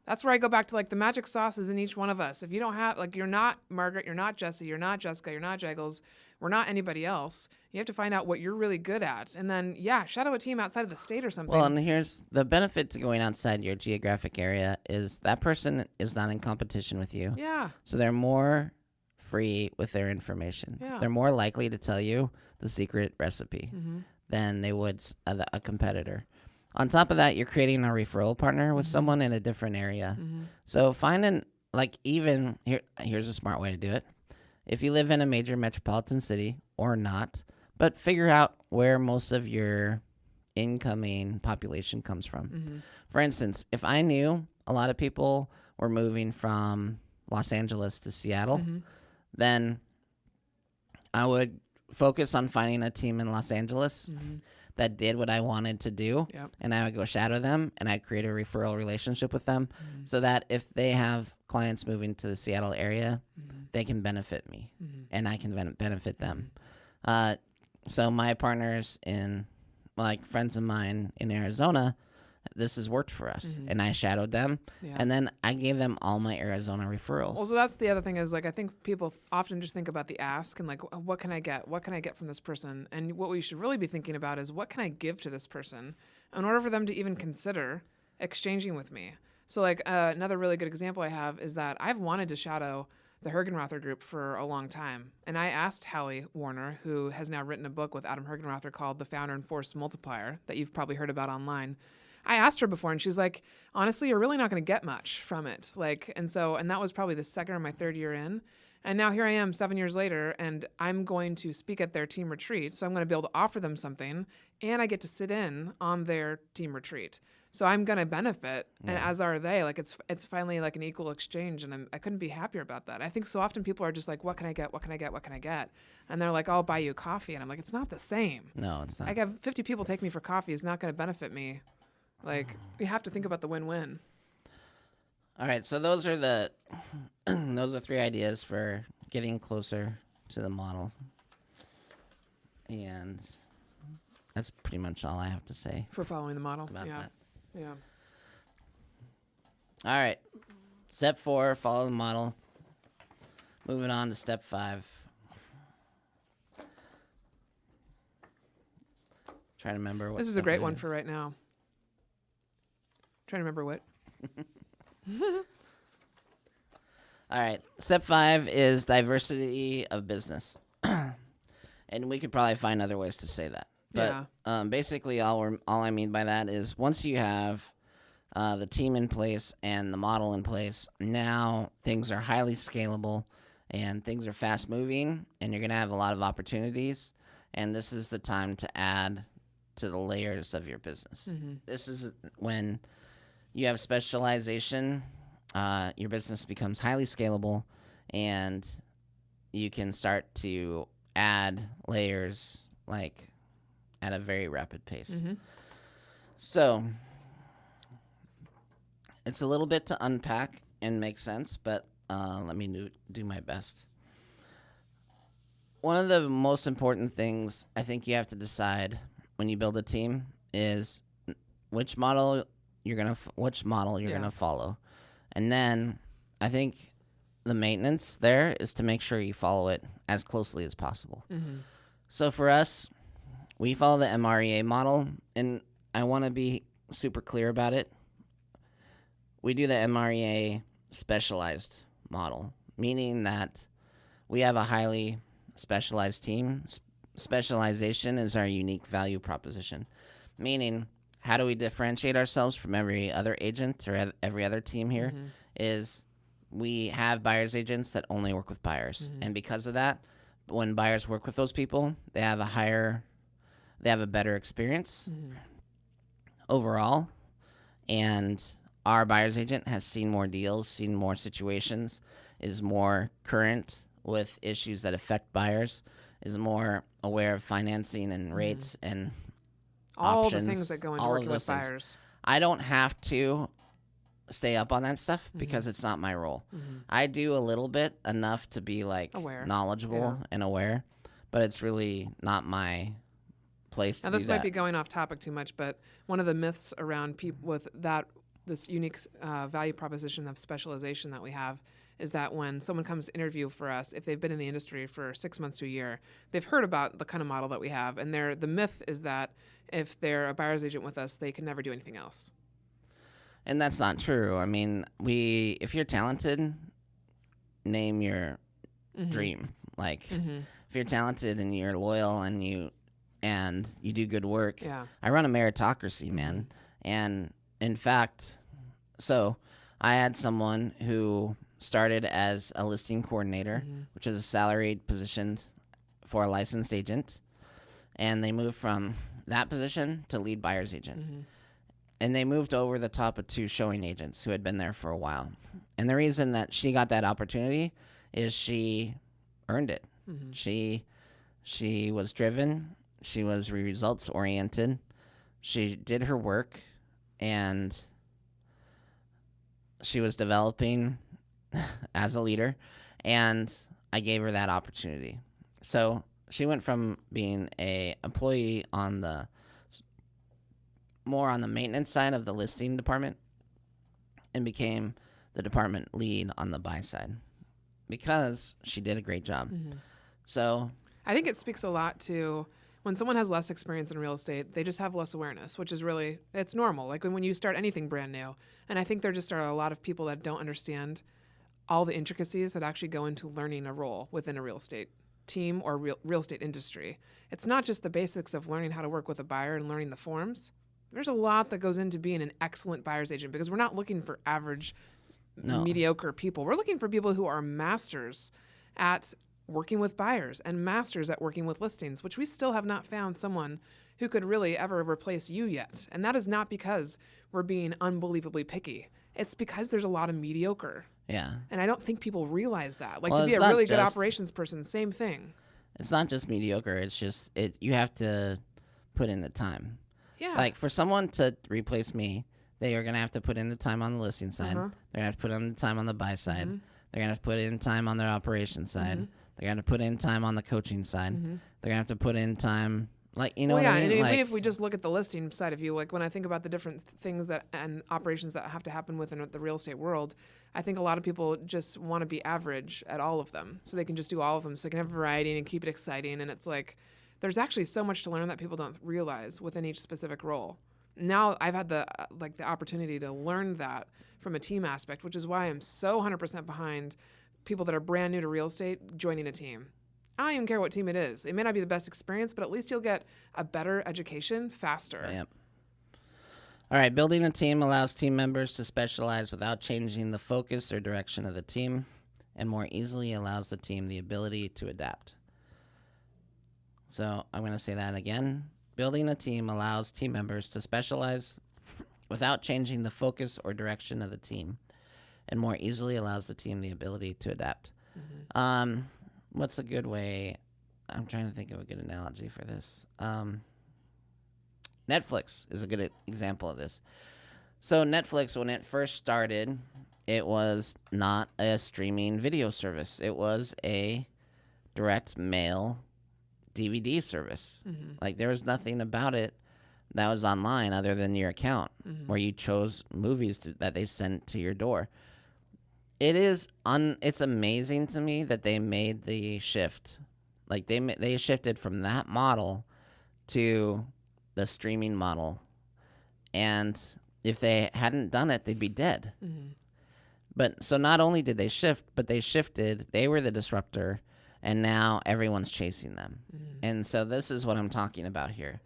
That's where I go back to the magic sauce is in each one of us. If you don't have, you're not Margaret, you're not Jesse, you're not Jessica, you're not Jaggles, we're not anybody else. You have to find out what you're really good at. And then, shadow a team outside of the state or something. Well, and here's the benefit to going outside your geographic area is that person is not in competition with you. Yeah. So they're more free with their information. Yeah. They're more likely to tell you the secret recipe than they would a competitor. On top of that, you're creating a referral partner with someone in a different area. So here's a smart way to do it. If you live in a major metropolitan city or not, but figure out where most of your incoming population comes from. For instance, if I knew a lot of people were moving from Los Angeles to Seattle, then I would focus on finding a team in Los Angeles that did what I wanted to do, and I would go shadow them, and I'd create a referral relationship with them so that if they have clients moving to the Seattle area, they can benefit me, and I can benefit them. So my partners in like friends of mine in Arizona, this has worked for us. And I shadowed them. Yeah. And then I gave them all my Arizona referrals. Well, so that's the other thing is, like, I think people often just think about the ask and, like, what can I get? What can I get from this person? And what we should really be thinking about is, what can I give to this person in order for them to even consider exchanging with me? So, like, another really good example I have is that I've wanted to shadow the Hergenrother group for a long time. And I asked Hallie Warner, who has now written a book with Adam Hergenrother called The Founder and Force Multiplier that you've probably heard about online. I asked her before, and she's like, honestly, you're really not going to get much from it. Like, and that was probably the second or my third year in. And now here I am 7 years later, and I'm going to speak at their team retreat. So I'm going to be able to offer them something, and I get to sit in on their team retreat. So I'm going to benefit, and as are they. Like, it's finally like an equal exchange, and I couldn't be happier about that. I think so often people are just like, what can I get? What can I get? What can I get? And they're like, I'll buy you coffee. And I'm like, it's not the same. No, it's not. I have 50 people take me for coffee. It's not going to benefit me. Like, we have to think about the win-win. All right, so those are the those are 3 ideas for getting closer to the model. And that's pretty much all I have to say For following the model. about that. Yeah. All right. Step 4, follow the model. Moving on to step 5. Trying to remember what This is a great one for right now. Trying to remember what. All right. Step 5 is diversity of business. And we could probably find other ways to say that. But basically, all I mean by that is once you have the team in place and the model in place, now things are highly scalable and things are fast moving, and you're going to have a lot of opportunities. And this is the time to add to the layers of your business. This is when you have specialization, your business becomes highly scalable, and you can start to add layers like at a very rapid pace. So it's a little bit to unpack and make sense, but let me do my best. One of the most important things I think you have to decide when you build a team is which model you're gonna follow, and then I think the maintenance there is to make sure you follow it as closely as possible. So for us, we follow the MREA model, and I want to be super clear about it. We do the MREA specialized model, meaning that we have a highly specialized team. Specialization is our unique value proposition, meaning how do we differentiate ourselves from every other agent or every other team here is we have buyer's agents that only work with buyers. And because of that, when buyers work with those people, they have a better experience overall. And our buyer's agent has seen more deals, seen more situations, is more current with issues that affect buyers, is more aware of financing and rates and all options, the things that go into all working of with those things. buyers. I don't have to stay up on that stuff because it's not my role. I do a little bit, enough to be like Aware. knowledgeable and aware, but it's really not my place to Now, do this that. might be going off topic too much, but one of the myths around people with this unique value proposition of specialization that we have is that when someone comes to interview for us, if they've been in the industry for 6 months to a year, they've heard about the kind of model that we have. And the myth is that if they're a buyer's agent with us, they can never do anything else. And that's not true. I mean, if you're talented, name your dream. Like, if you're talented and you're loyal and you do good work. I run a meritocracy, man. And in fact, so I had someone who started as a listing coordinator, which is a salaried position for a licensed agent. And they moved from that position to lead buyer's agent. And they moved over the top of 2 showing agents who had been there for a while. And the reason that she got that opportunity is she earned it. She was driven. She was results oriented. She did her work, and she was developing as a leader, and I gave her that opportunity. So she went from being a employee on the more on the maintenance side of the listing department and became the department lead on the buy side because she did a great job. So I think it speaks a lot to when someone has less experience in real estate, they just have less awareness, which is really, it's normal. Like when you start anything brand new. And I think there just are a lot of people that don't understand all the intricacies that actually go into learning a role within a real estate team or real estate industry. It's not just the basics of learning how to work with a buyer and learning the forms. There's a lot that goes into being an excellent buyer's agent because we're not looking for average, mediocre people. We're looking for people who are masters at working with buyers and masters at working with listings, which we still have not found someone who could really ever replace you yet. And that is not because we're being unbelievably picky. It's because there's a lot of mediocre. Yeah. And I don't think people realize that. Like Well, to be it's a not really good just- operations person, same thing. It's not just mediocre. It's just you have to put in the time. Yeah. Like for someone to replace me, they are gonna have to put in the time on the listing side. They're gonna have to put in the time on the buy side. They're gonna have to put in time on their operations side. They're gonna put in time on the coaching side. They're gonna have to put in time, like Well, what I mean. and Like, even if we just look at the listing side of you, like when I think about the different things that and operations that have to happen within the real estate world, I think a lot of people just want to be average at all of them, so they can just do all of them, so they can have variety and keep it exciting. And it's like there's actually so much to learn that people don't realize within each specific role. Now I've had the opportunity to learn that from a team aspect, which is why I'm so 100% behind people that are brand new to real estate joining a team. I don't even care what team it is. It may not be the best experience, but at least you'll get a better education faster. Yep. All right, building a team allows team members to specialize without changing the focus or direction of the team, and more easily allows the team the ability to adapt. So I'm going to say that again. Building a team allows team members to specialize without changing the focus or direction of the team, and more easily allows the team the ability to adapt. What's a good way? I'm trying to think of a good analogy for this. Netflix is a good example of this. So Netflix, when it first started, it was not a streaming video service. It was a direct mail DVD service. Like there was nothing about it that was online other than your account where you chose movies that they sent to your door. It's amazing to me that they made the shift. Like they shifted from that model to the streaming model. And if they hadn't done it, they'd be dead. But so not only did they shift, but they shifted. They were the disruptor, and now everyone's chasing them. And so this is what I'm talking about here,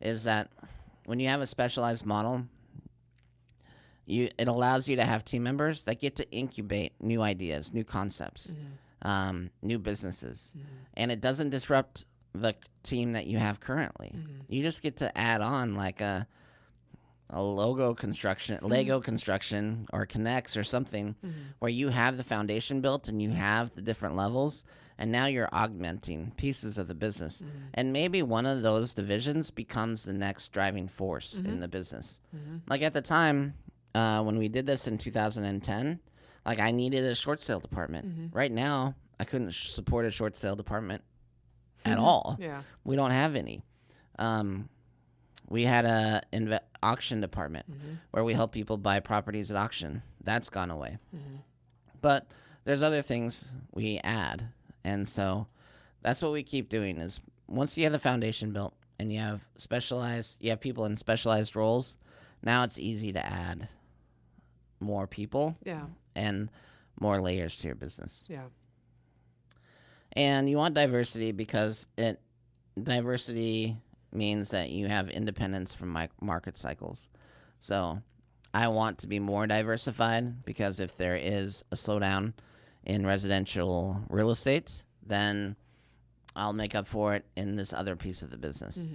is that when you have a specialized model, it allows you to have team members that get to incubate new ideas, new concepts, new businesses. And it doesn't disrupt the team that you have currently. You just get to add on like a Lego construction or Connects or something where you have the foundation built and you have the different levels, and now you're augmenting pieces of the business. And maybe one of those divisions becomes the next driving force in the business. Like at the time, when we did this in 2010, like I needed a short sale department. Right now, I couldn't support a short sale department at all. Yeah. We don't have any. We had a auction department where we help people buy properties at auction. That's gone away. But there's other things we add. And so that's what we keep doing is once you have the foundation built and you have people in specialized roles, now it's easy to add more people and more layers to your business. Yeah. And you want diversity because diversity means that you have independence from market cycles. So I want to be more diversified because if there is a slowdown in residential real estate, then I'll make up for it in this other piece of the business.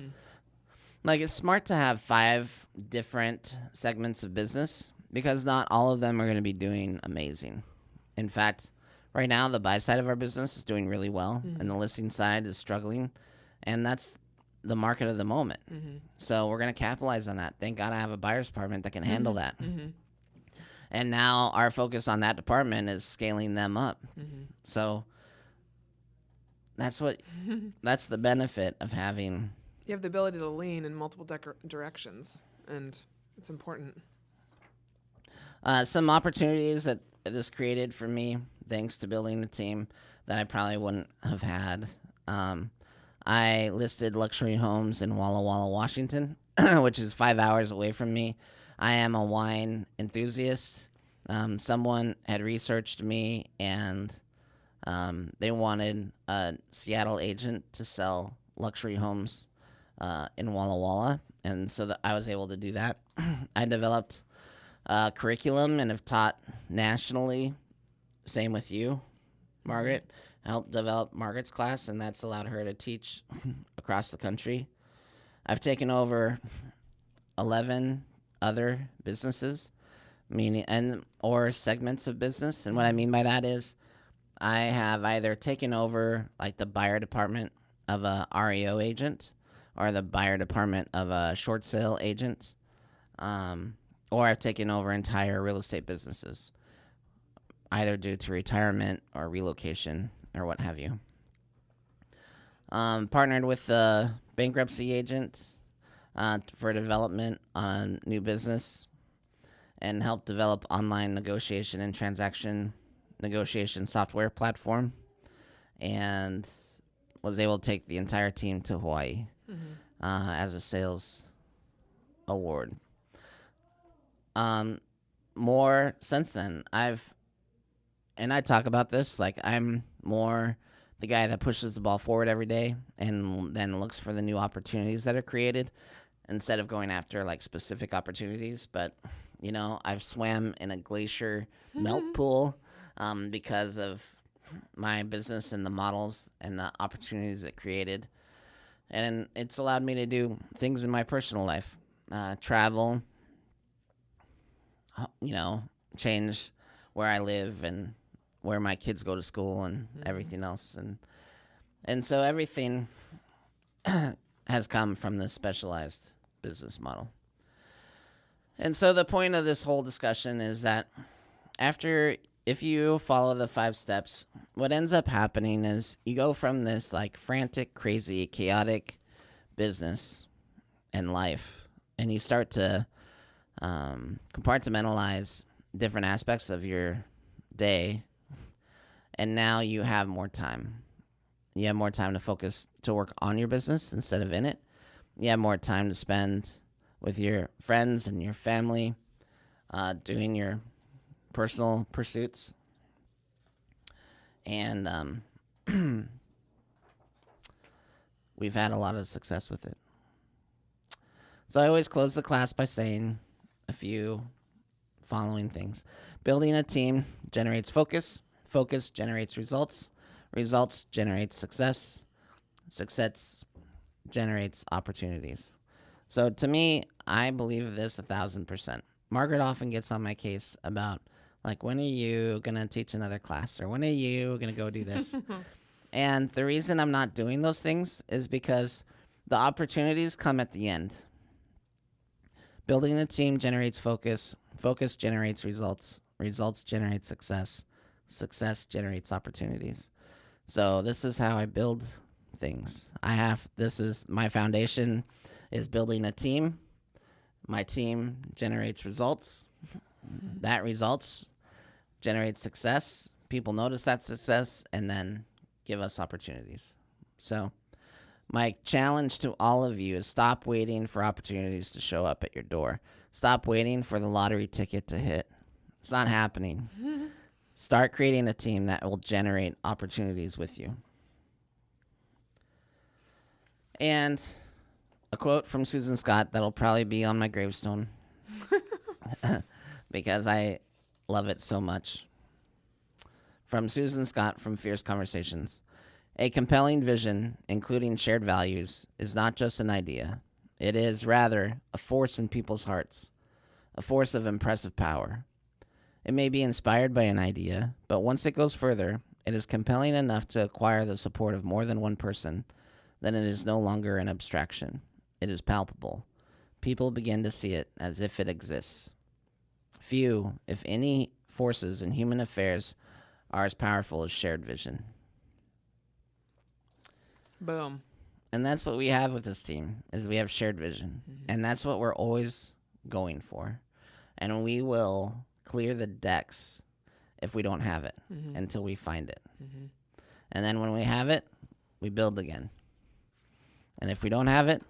Like it's smart to have 5 different segments of business because not all of them are going to be doing amazing. In fact, right now the buy side of our business is doing really well and the listing side is struggling, and that's the market of the moment. So we're going to capitalize on that. Thank God I have a buyer's department that can handle that. And now our focus on that department is scaling them up. So that's the benefit of having. You have the ability to lean in multiple directions and it's important. Some opportunities that this created for me, thanks to building the team, that I probably wouldn't have had. I listed luxury homes in Walla Walla, Washington, which is 5 hours away from me. I am a wine enthusiast. Someone had researched me, and they wanted a Seattle agent to sell luxury homes in Walla Walla, and so I was able to do that. I developed curriculum and have taught nationally. Same with you, Margaret. I helped develop Margaret's class, and that's allowed her to teach across the country. I've taken over 11 other businesses, or segments of business, and what I mean by that is I have either taken over like the buyer department of a REO agent, or the buyer department of a short sale agent, or I've taken over entire real estate businesses, either due to retirement or relocation or what have you. Partnered with the bankruptcy agent for development on new business, and helped develop online negotiation and transaction negotiation software platform, and was able to take the entire team to Hawaii as a sales award. More since then, I talk about this, like I'm more the guy that pushes the ball forward every day and then looks for the new opportunities that are created instead of going after like specific opportunities. But, you know, I've swam in a glacier melt pool because of my business and the models and the opportunities it created. And it's allowed me to do things in my personal life, travel, you know, change where I live and where my kids go to school and everything else. And so everything has come from this specialized business model. And so the point of this whole discussion is that if you follow the 5 steps, what ends up happening is you go from this like frantic, crazy, chaotic business and life, and you start to compartmentalize different aspects of your day, and now you have more time. You have more time to focus, to work on your business instead of in it. You have more time to spend with your friends and your family, doing your personal pursuits. And we've had a lot of success with it. So I always close the class by saying a few following things. Building a team generates focus. Focus generates results. Results generate success. Success generates opportunities. So to me, I believe this 1,000%. Margaret often gets on my case about, like, when are you going to teach another class? Or when are you going to go do this? And the reason I'm not doing those things is because the opportunities come at the end. Building a team generates focus. Focus generates results. Results generate success. Success generates opportunities. So this is how I build things. This is my foundation, is building a team. My team generates results. That results generates success. People notice that success and then give us opportunities. So my challenge to all of you is stop waiting for opportunities to show up at your door. Stop waiting for the lottery ticket to hit. It's not happening. Start creating a team that will generate opportunities with you. And a quote from Susan Scott that'll probably be on my gravestone because I love it so much. From Susan Scott from Fierce Conversations. A compelling vision, including shared values, is not just an idea. It is, rather, a force in people's hearts, a force of impressive power. It may be inspired by an idea, but once it goes further, it is compelling enough to acquire the support of more than one person, then it is no longer an abstraction. It is palpable. People begin to see it as if it exists. Few, if any, forces in human affairs are as powerful as shared vision. Boom. And that's what we have with this team, is we have shared vision. And that's what we're always going for. And we will clear the decks if we don't have it until we find it. And then when we have it, we build again. And if we don't have it,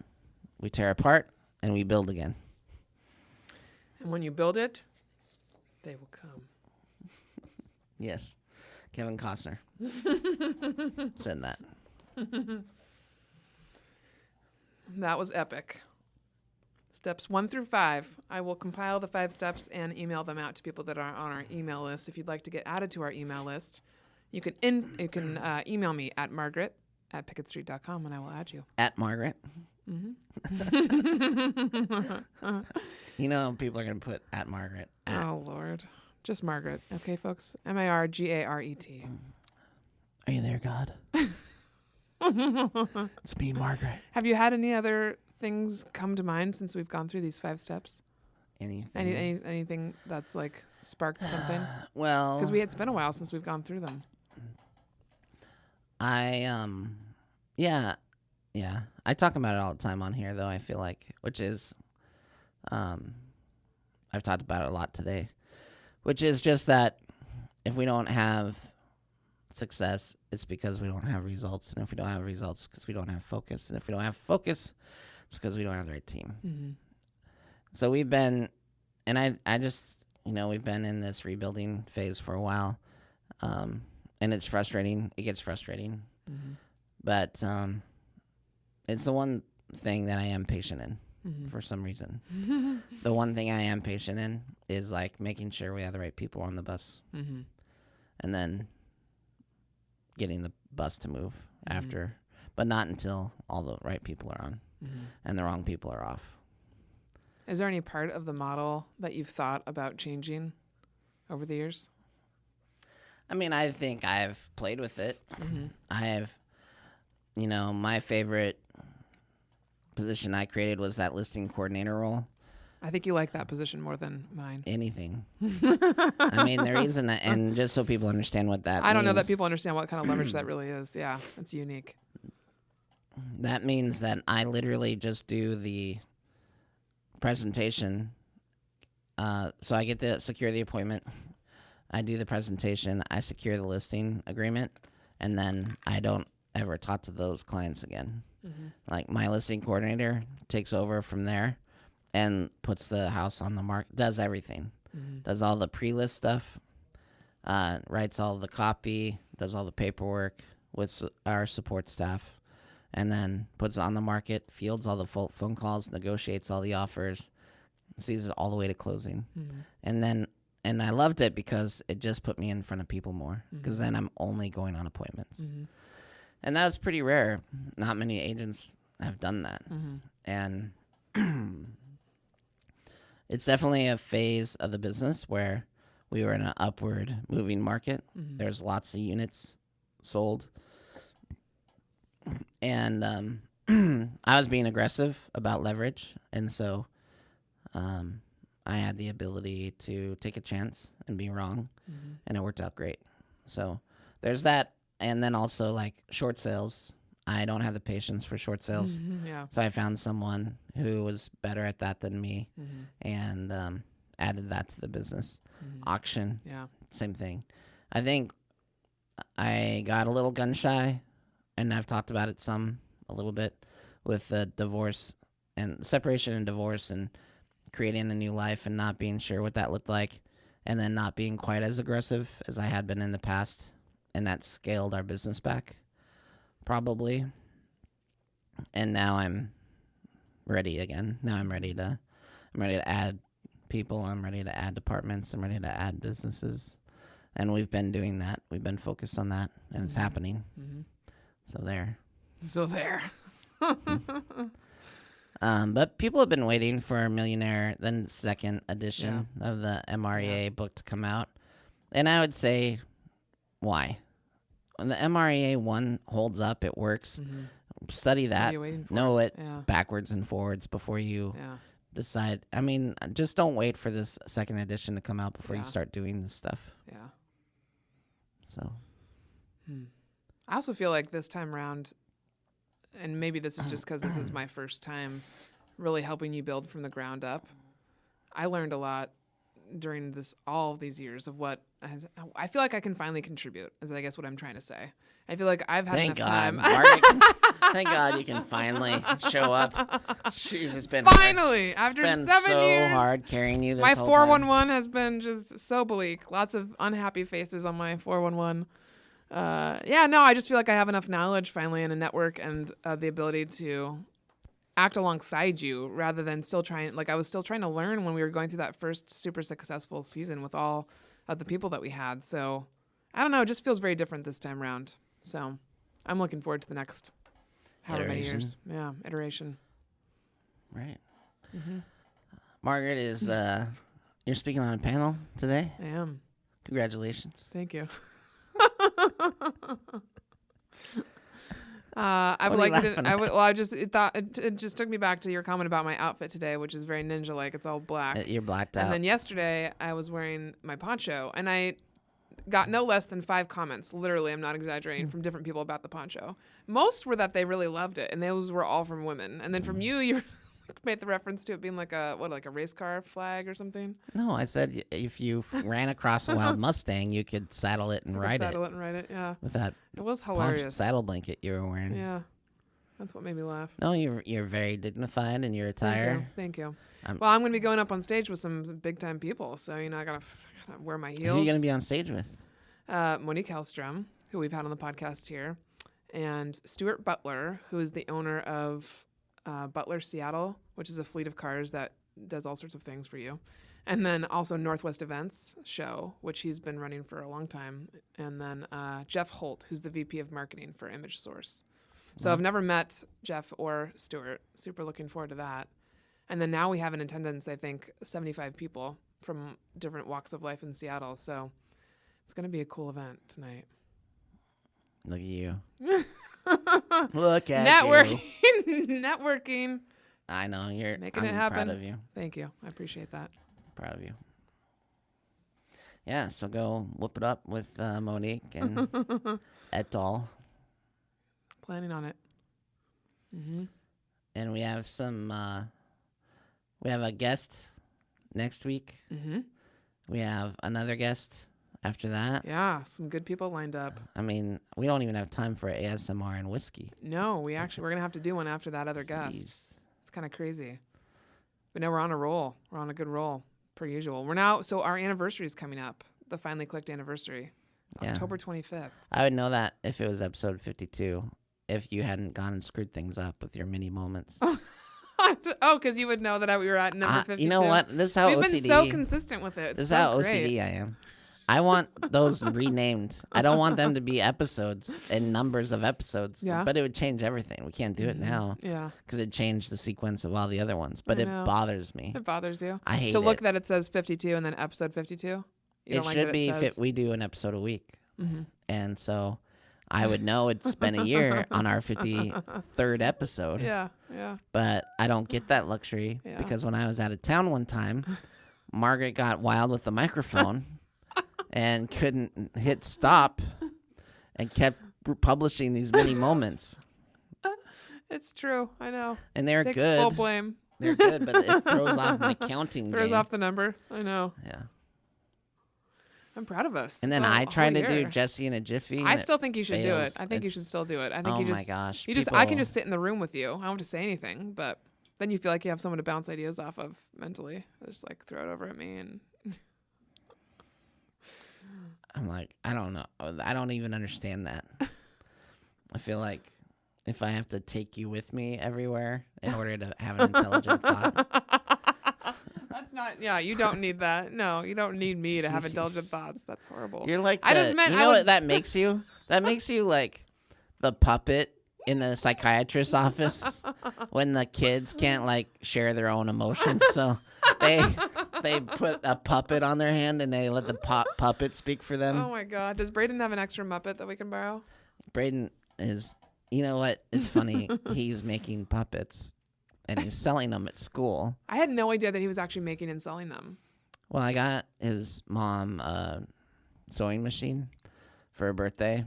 we tear apart and we build again. And when you build it, they will come. Yes. Kevin Costner said that. That was epic. Steps 1 through 5. I will compile the 5 steps and email them out to people that are on our email list. If you'd like to get added to our email list, you can email me at margaret@pickettstreet.com and I will add you. At Margaret. You know, people are going to put at Margaret. Oh, Lord. Just Margaret. Okay, folks? Margaret. Are you there, God? It's me, Margaret. Have you had any other things come to mind since we've gone through these 5 steps? Anything? Anything that's like sparked something? Well, because it's been a while since we've gone through them. Yeah. I talk about it all the time on here, though. I feel like, which is, I've talked about it a lot today, which is just that if we don't have success, it's because we don't have results, and if we don't have results, because we don't have focus, and if we don't have focus, it's because we don't have the right team. So we've been, and I just, we've been in this rebuilding phase for a while, and it's frustrating. It gets frustrating, but it's the one thing that I am patient in for some reason. The one thing I am patient in is like making sure we have the right people on the bus, and then getting the bus to move after, but not until all the right people are on and the wrong people are off. Is there any part of the model that you've thought about changing over the years? I mean, I think I've played with it. I have, my favorite position I created was that listing coordinator role. I think you like that position more than mine. Anything. I mean, the reason, and just so people understand what that means. I don't know that people understand what kind of leverage that really is. Yeah, it's unique. That means that I literally just do the presentation. So I get to secure the appointment. I do the presentation. I secure the listing agreement. And then I don't ever talk to those clients again. Like my listing coordinator takes over from there and puts the house on the market, does everything, does all the pre-list stuff, writes all the copy, does all the paperwork with our support staff, and then puts it on the market, fields all the phone calls, negotiates all the offers, sees it all the way to closing. And I loved it because it just put me in front of people more, because then I'm only going on appointments. And that was pretty rare. Not many agents have done that. And it's definitely a phase of the business where we were in an upward moving market. There's lots of units sold. And I was being aggressive about leverage. And so I had the ability to take a chance and be wrong. And it worked out great. So there's that. And then also like short sales. I don't have the patience for short sales. So I found someone who was better at that than me and added that to the business. Auction, same thing. I think I got a little gun shy, and I've talked about it a little bit, with the divorce and separation and divorce and creating a new life and not being sure what that looked like, and then not being quite as aggressive as I had been in the past. And that scaled our business back, probably. And now I'm ready again. Now I'm ready to add people. I'm ready to add departments. I'm ready to add businesses. And we've been doing that. We've been focused on that, and it's happening. So there. But people have been waiting for Millionaire, the second edition of the MREA book to come out. And I would say, why? When the MREA 1 holds up, it works. Study that. Know it backwards and forwards before you decide. I mean, just don't wait for this second edition to come out before you start doing this stuff. So. I also feel like this time around, and maybe this is just because this is my first time really helping you build from the ground up, I learned a lot during all of these years of what I feel like I can finally contribute, is I guess what I'm trying to say. I feel like I've had Thank enough God, time. Margaret. Thank God you can finally show up. Jeez, it's been Finally, after been 7 so years. hard carrying you this My whole 411 has been just so bleak. Lots of unhappy faces on my 411. I just feel like I have enough knowledge finally in a network and the ability to act alongside you rather than still trying. Like I was still trying to learn when we were going through that first super successful season with all of the people that we had. So I don't know. It just feels very different this time around. So I'm looking forward to the next however many years. Yeah, iteration. Right. Mm-hmm. Margaret is, you're speaking on a panel today? I am. Congratulations. Thank you. It just took me back to your comment about my outfit today, which is very ninja-like. It's all black. You're blacked out. And then yesterday I was wearing my poncho, and I got no less than 5 comments, literally, I'm not exaggerating, from different people about the poncho. Most were that they really loved it, and those were all from women. And then from you made the reference to it being like a race car flag or something. No, I said if you ran across a wild Mustang, you could saddle it and ride it. Yeah. With that it was hilarious saddle blanket you were wearing. Yeah. That's what made me laugh. No, you're very dignified in your attire. Thank you. Well, I'm going to be going up on stage with some big-time people, so, I got to wear my heels. Who are you going to be on stage with? Monique Hellstrom, who we've had on the podcast here, and Stuart Butler, who is the owner of Butler Seattle, which is a fleet of cars that does all sorts of things for you. And then also Northwest Events show, which he's been running for a long time. And then Jeff Holt, who's the VP of marketing for Image Source. So I've never met Jeff or Stuart. Super looking forward to that. And then now we have in attendance, I think, 75 people from different walks of life in Seattle. So it's going to be a cool event tonight. Look at you. Look at you. Networking. I know. Making it happen. Proud of you. Thank you. I appreciate that. Proud of you. Yeah, so go whoop it up with Monique and et al. Planning on it. Mm-hmm. And we have we have a guest next week. Mm-hmm. We have another guest after that. Yeah, some good people lined up. I mean, we don't even have time for ASMR and whiskey. No, we're going to have to do one after that other guest. Jeez. It's kind of crazy. But no, we're on a roll. We're on a good roll, per usual. So our anniversary is coming up, the Finally Clicked anniversary, October 25th. I would know that if it was episode 52, if you hadn't gone and screwed things up with your mini moments. Oh, because you would know that we were at number 52. You know what? This is how We've OCD. been so consistent with it. This is how OCD I am. I want those renamed. I don't want them to be episodes and numbers of episodes. Yeah. But it would change everything. We can't do it now. Yeah. Because it changed the sequence of all the other ones. But it bothers me. It bothers you? I hate to look it. that it says 52 and then episode 52? It should be if we do an episode a week. Mm-hmm. And so I would know it's been a year on our 53rd episode. Yeah. But I don't get that luxury because when I was out of town one time, Margaret got wild with the microphone and couldn't hit stop and kept publishing these mini moments. It's true. I know. And they're Take good. full blame. They're good, but it throws off my counting Throws game. off the number. I know. Yeah. I'm proud of us. And then I tried to do Jesse in a Jiffy. I still think you should do it. I think you should still do it. I think my gosh. I can just sit in the room with you. I don't have to say anything, but then you feel like you have someone to bounce ideas off of mentally. Just like throw it over at me and I'm like, I don't know. I don't even understand that. I feel like if I have to take you with me everywhere in order to have an intelligent thought. That's not, you don't need that. No, you don't need me to have intelligent thoughts. That's horrible. You're like, I just meant, you know what that makes you? That makes you like the puppet in the psychiatrist's office when the kids can't like share their own emotions. So they put a puppet on their hand and they let the puppet speak for them. Oh my God. Does Braden have an extra Muppet that we can borrow? Braden is, you know what? It's funny. He's making puppets and he's selling them at school. I had no idea that he was actually making and selling them. Well, I got his mom a sewing machine for her birthday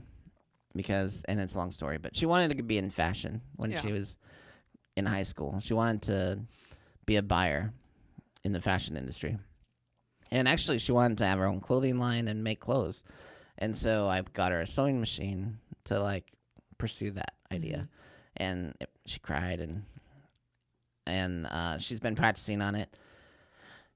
and it's a long story, but she wanted to be in fashion when she was in high school. She wanted to be a buyer. in the fashion industry. And actually, she wanted to have her own clothing line and make clothes. And so I got her a sewing machine to like pursue that idea. And she cried, and she's been practicing on it.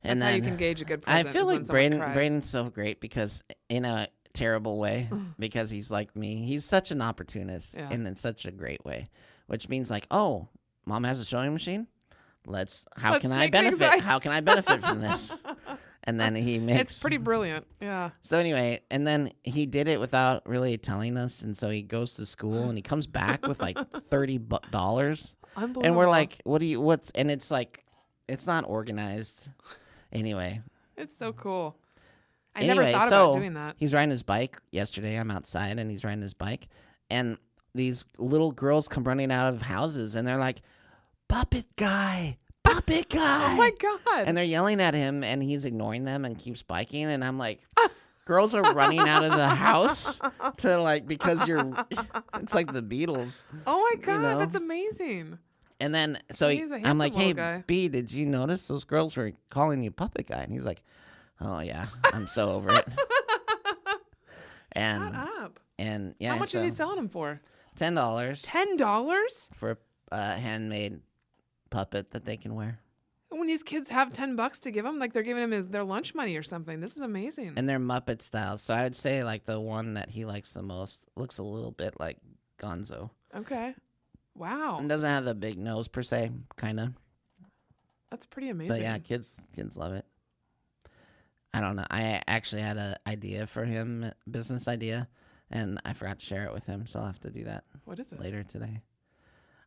And That's how you can gauge a good present. I feel like Braden's so great because in a terrible way, because he's like me. He's such an opportunist and in such a great way, which means like, oh, mom has a sewing machine. How can I benefit? How can I benefit from this? And then he makes. It's pretty brilliant. Yeah. So anyway, and then he did it without really telling us, and so he goes to school and he comes back with like $30. Unbelievable. And we're like, and it's like, it's not organized. Anyway. It's so cool. I never thought about doing that. He's riding his bike yesterday. I'm outside and he's riding his bike, and these little girls come running out of houses and they're like, puppet guy. Puppet guy. Oh my God. And they're yelling at him and he's ignoring them and keeps biking. And I'm like, girls are running out of the house to like, because it's like the Beatles. Oh my God. That's amazing. And then, so I'm like, hey, B, did you notice those girls were calling you puppet guy? And he's like, oh yeah, I'm so over it. And, shut up. And yeah. How much is he selling them for? $10. $10? For a handmade puppet that they can wear. When these kids have $10 to give him, like they're giving him their lunch money or something. This is amazing. And they're Muppet styles. So I would say like the one that he likes the most looks a little bit like Gonzo. Okay. Wow. And doesn't have the big nose per se, kind of. That's pretty amazing. But yeah, kids love it. I don't know. I actually had an idea for him, business idea, and I forgot to share it with him, so I'll have to do that. What is it? Later today.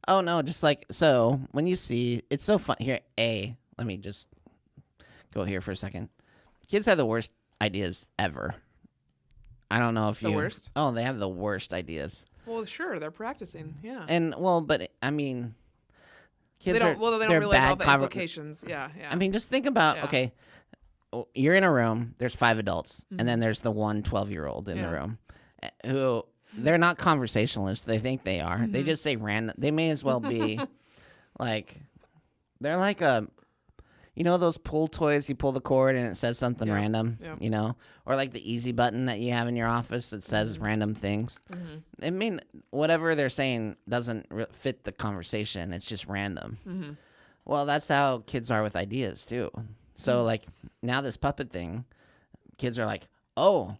Oh, no, just like, so when you see, it's so fun. Here, let me just go here for a second. Kids have the worst ideas ever. I don't know if The worst? Oh, they have the worst ideas. Well, sure, they're practicing, yeah. And, well, but, I mean, kids they don't realize all the implications. Yeah. I mean, just think about, okay, you're in a room, there's 5 adults, and then there's the one 12-year-old in the room who... They're not conversationalists. They think they are. They just say random. They may as well be like, they're like those pull toys. You pull the cord and it says something random, or like the easy button that you have in your office that says random things. I mean, whatever they're saying doesn't fit the conversation. It's just random. Well, that's how kids are with ideas too. So like now this puppet thing, kids are like, oh,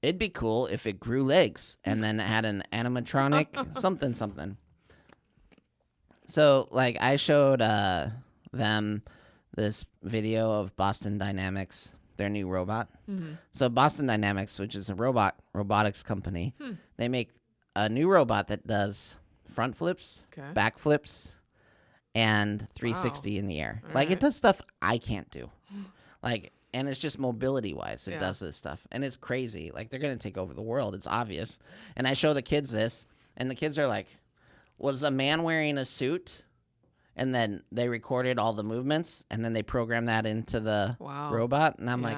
it'd be cool if it grew legs and then it had an animatronic something. So, like, I showed them this video of Boston Dynamics, their new robot. So, Boston Dynamics, which is a robotics company, they make a new robot that does front flips, back flips, and 360 in the air. Like, it does stuff I can't do. Like... And it's just mobility-wise. It does this stuff. And it's crazy. Like, they're going to take over the world. It's obvious. And I show the kids this, and the kids are like, was a man wearing a suit? And then they recorded all the movements, and then they programmed that into the robot. And I'm like,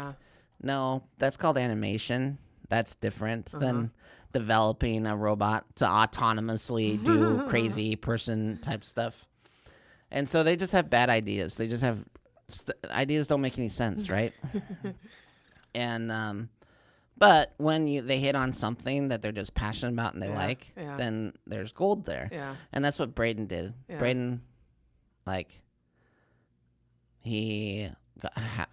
no, that's called animation. That's different than developing a robot to autonomously do crazy person-type stuff. And so they just have bad ideas. They just have... ideas don't make any sense, right? And but when they hit on something that they're just passionate about and they then there's gold there. And that's what Braden did. Braden, like, he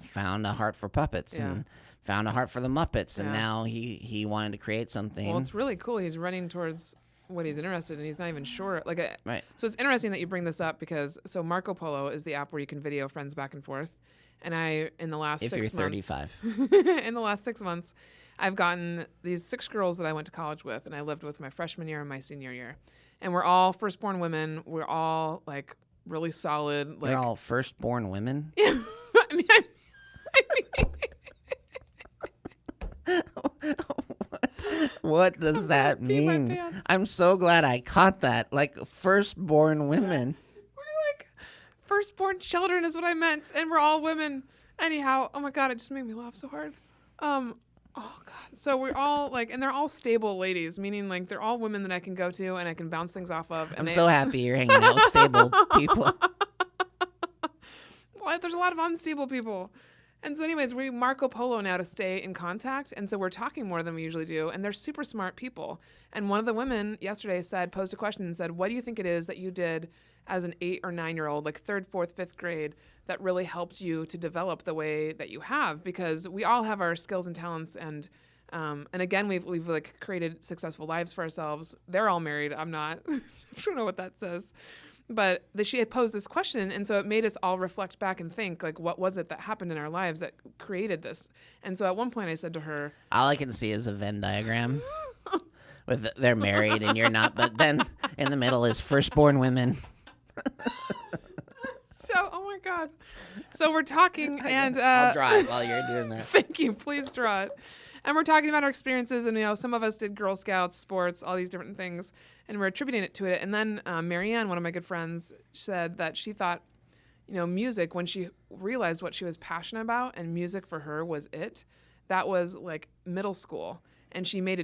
found a heart for puppets and found a heart for the Muppets, and now he wanted to create something. Well, it's really cool. He's running towards what he's interested in. He's not even sure. Right. So it's interesting that you bring this up because Marco Polo is the app where you can video friends back and forth. And in the last 6 months, if you're 35, in the last 6 months, I've gotten these 6 girls that I went to college with, and I lived with my freshman year and my senior year. And we're all firstborn women. We're all like really solid. Like, they're all firstborn women. Yeah. I mean, What does that mean? I'm so glad I caught that. Like, firstborn women. We're like, firstborn children is what I meant. And we're all women. Anyhow, oh my God, it just made me laugh so hard. Oh God. So we're all like, and they're all stable ladies, meaning like they're all women that I can go to and I can bounce things off of. And I'm so happy you're hanging out with stable people. There's a lot of unstable people. And so anyways, we Marco Polo now to stay in contact. And so we're talking more than we usually do. And they're super smart people. And one of the women yesterday posed a question and said, what do you think it is that you did as an 8 or 9-year-old, like 3rd, 4th, 5th grade, that really helped you to develop the way that you have? Because we all have our skills and talents, and again, we've like created successful lives for ourselves. They're all married. I'm not. I don't know what that says. But she had posed this question, and so it made us all reflect back and think, like, what was it that happened in our lives that created this? And so at one point I said to her, all I can see is a Venn diagram with they're married and you're not, but then in the middle is firstborn women. So, oh my God. So we're talking, and I'll draw it while you're doing that. Thank you. Please draw it. And we're talking about our experiences, and some of us did Girl Scouts, sports, all these different things, and we're attributing it to it. And then Marianne, one of my good friends, said that she thought, music, when she realized what she was passionate about, and music for her was it, that was like middle school. And she has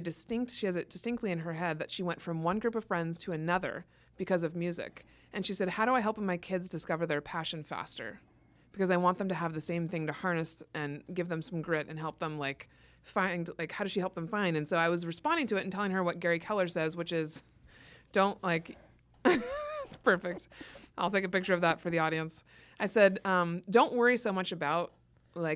it distinctly in her head that she went from one group of friends to another because of music. And she said, how do I help my kids discover their passion faster? Because I want them to have the same thing to harness and give them some grit and help them find, how does she help them find? And so I was responding to it and telling her what Gary Keller says, which is, don't perfect. I'll take a picture of that for the audience. I said, don't worry so much about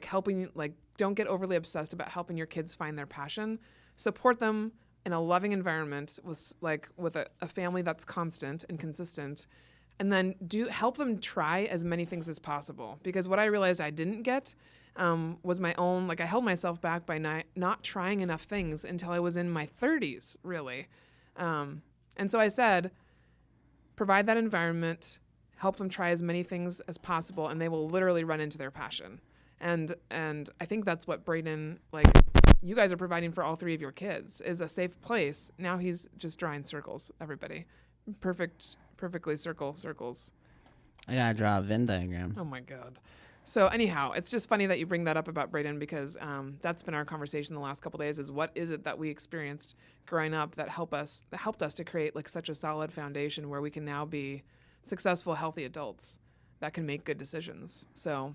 helping, don't get overly obsessed about helping your kids find their passion. Support them in a loving environment with a family that's constant and consistent. And then help them try as many things as possible. Because what I realized I didn't get was my own, I held myself back by not trying enough things until I was in my 30s, really. And so I said, provide that environment, help them try as many things as possible, and they will literally run into their passion. And I think that's what Braden, you guys are providing for all 3 of your kids, is a safe place. Now he's just drawing circles, everybody. Perfectly circles. I gotta draw a Venn diagram. Oh my God. So anyhow, it's just funny that you bring that up about Braden, because that's been our conversation the last couple of days, is what is it that we experienced growing up that helped us to create such a solid foundation where we can now be successful, healthy adults that can make good decisions. So,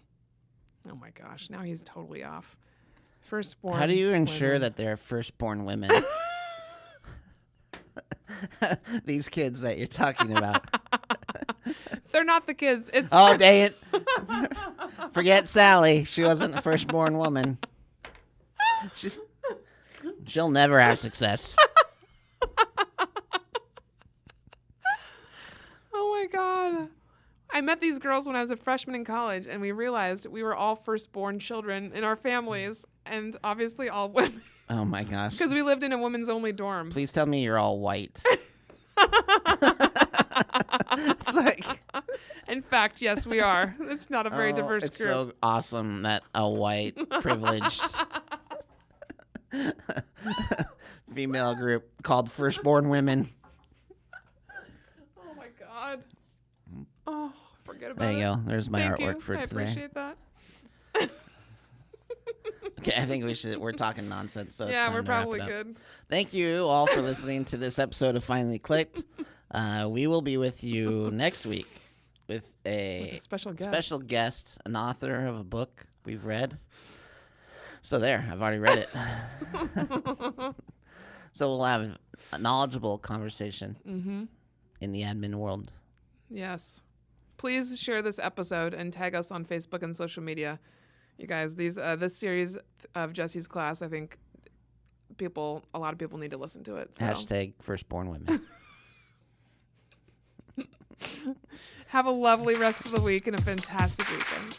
oh my gosh, now he's totally off. Firstborn. How do you ensure women. that they're firstborn women? These kids that you're talking about. They're not the kids. It's oh, dang it. Forget Sally. She wasn't a firstborn woman. She'll never have success. Oh my God. I met these girls when I was a freshman in college, and we realized we were all firstborn children in our families, and obviously all women. Oh my gosh. Because we lived in a women's only dorm. Please tell me you're all white. It's in fact, yes, we are. It's not a very diverse it's group. It's so awesome that a white, privileged female group called firstborn women. Oh my God. Oh, forget about there you it. go. There's my Thank artwork you. for I today. appreciate that. Okay, I think we're talking nonsense. So yeah, it's we're time to wrap probably it up. good. Thank you all for listening to this episode of Finally Clicked. We will be with you next week with a special guest, an author of a book we've read. So there, I've already read it. So we'll have a knowledgeable conversation in the admin world. Yes. Please share this episode and tag us on Facebook and social media. You guys, this series of Jesse's class, I think a lot of people need to listen to it. So. Hashtag firstborn women. Have a lovely rest of the week and a fantastic weekend.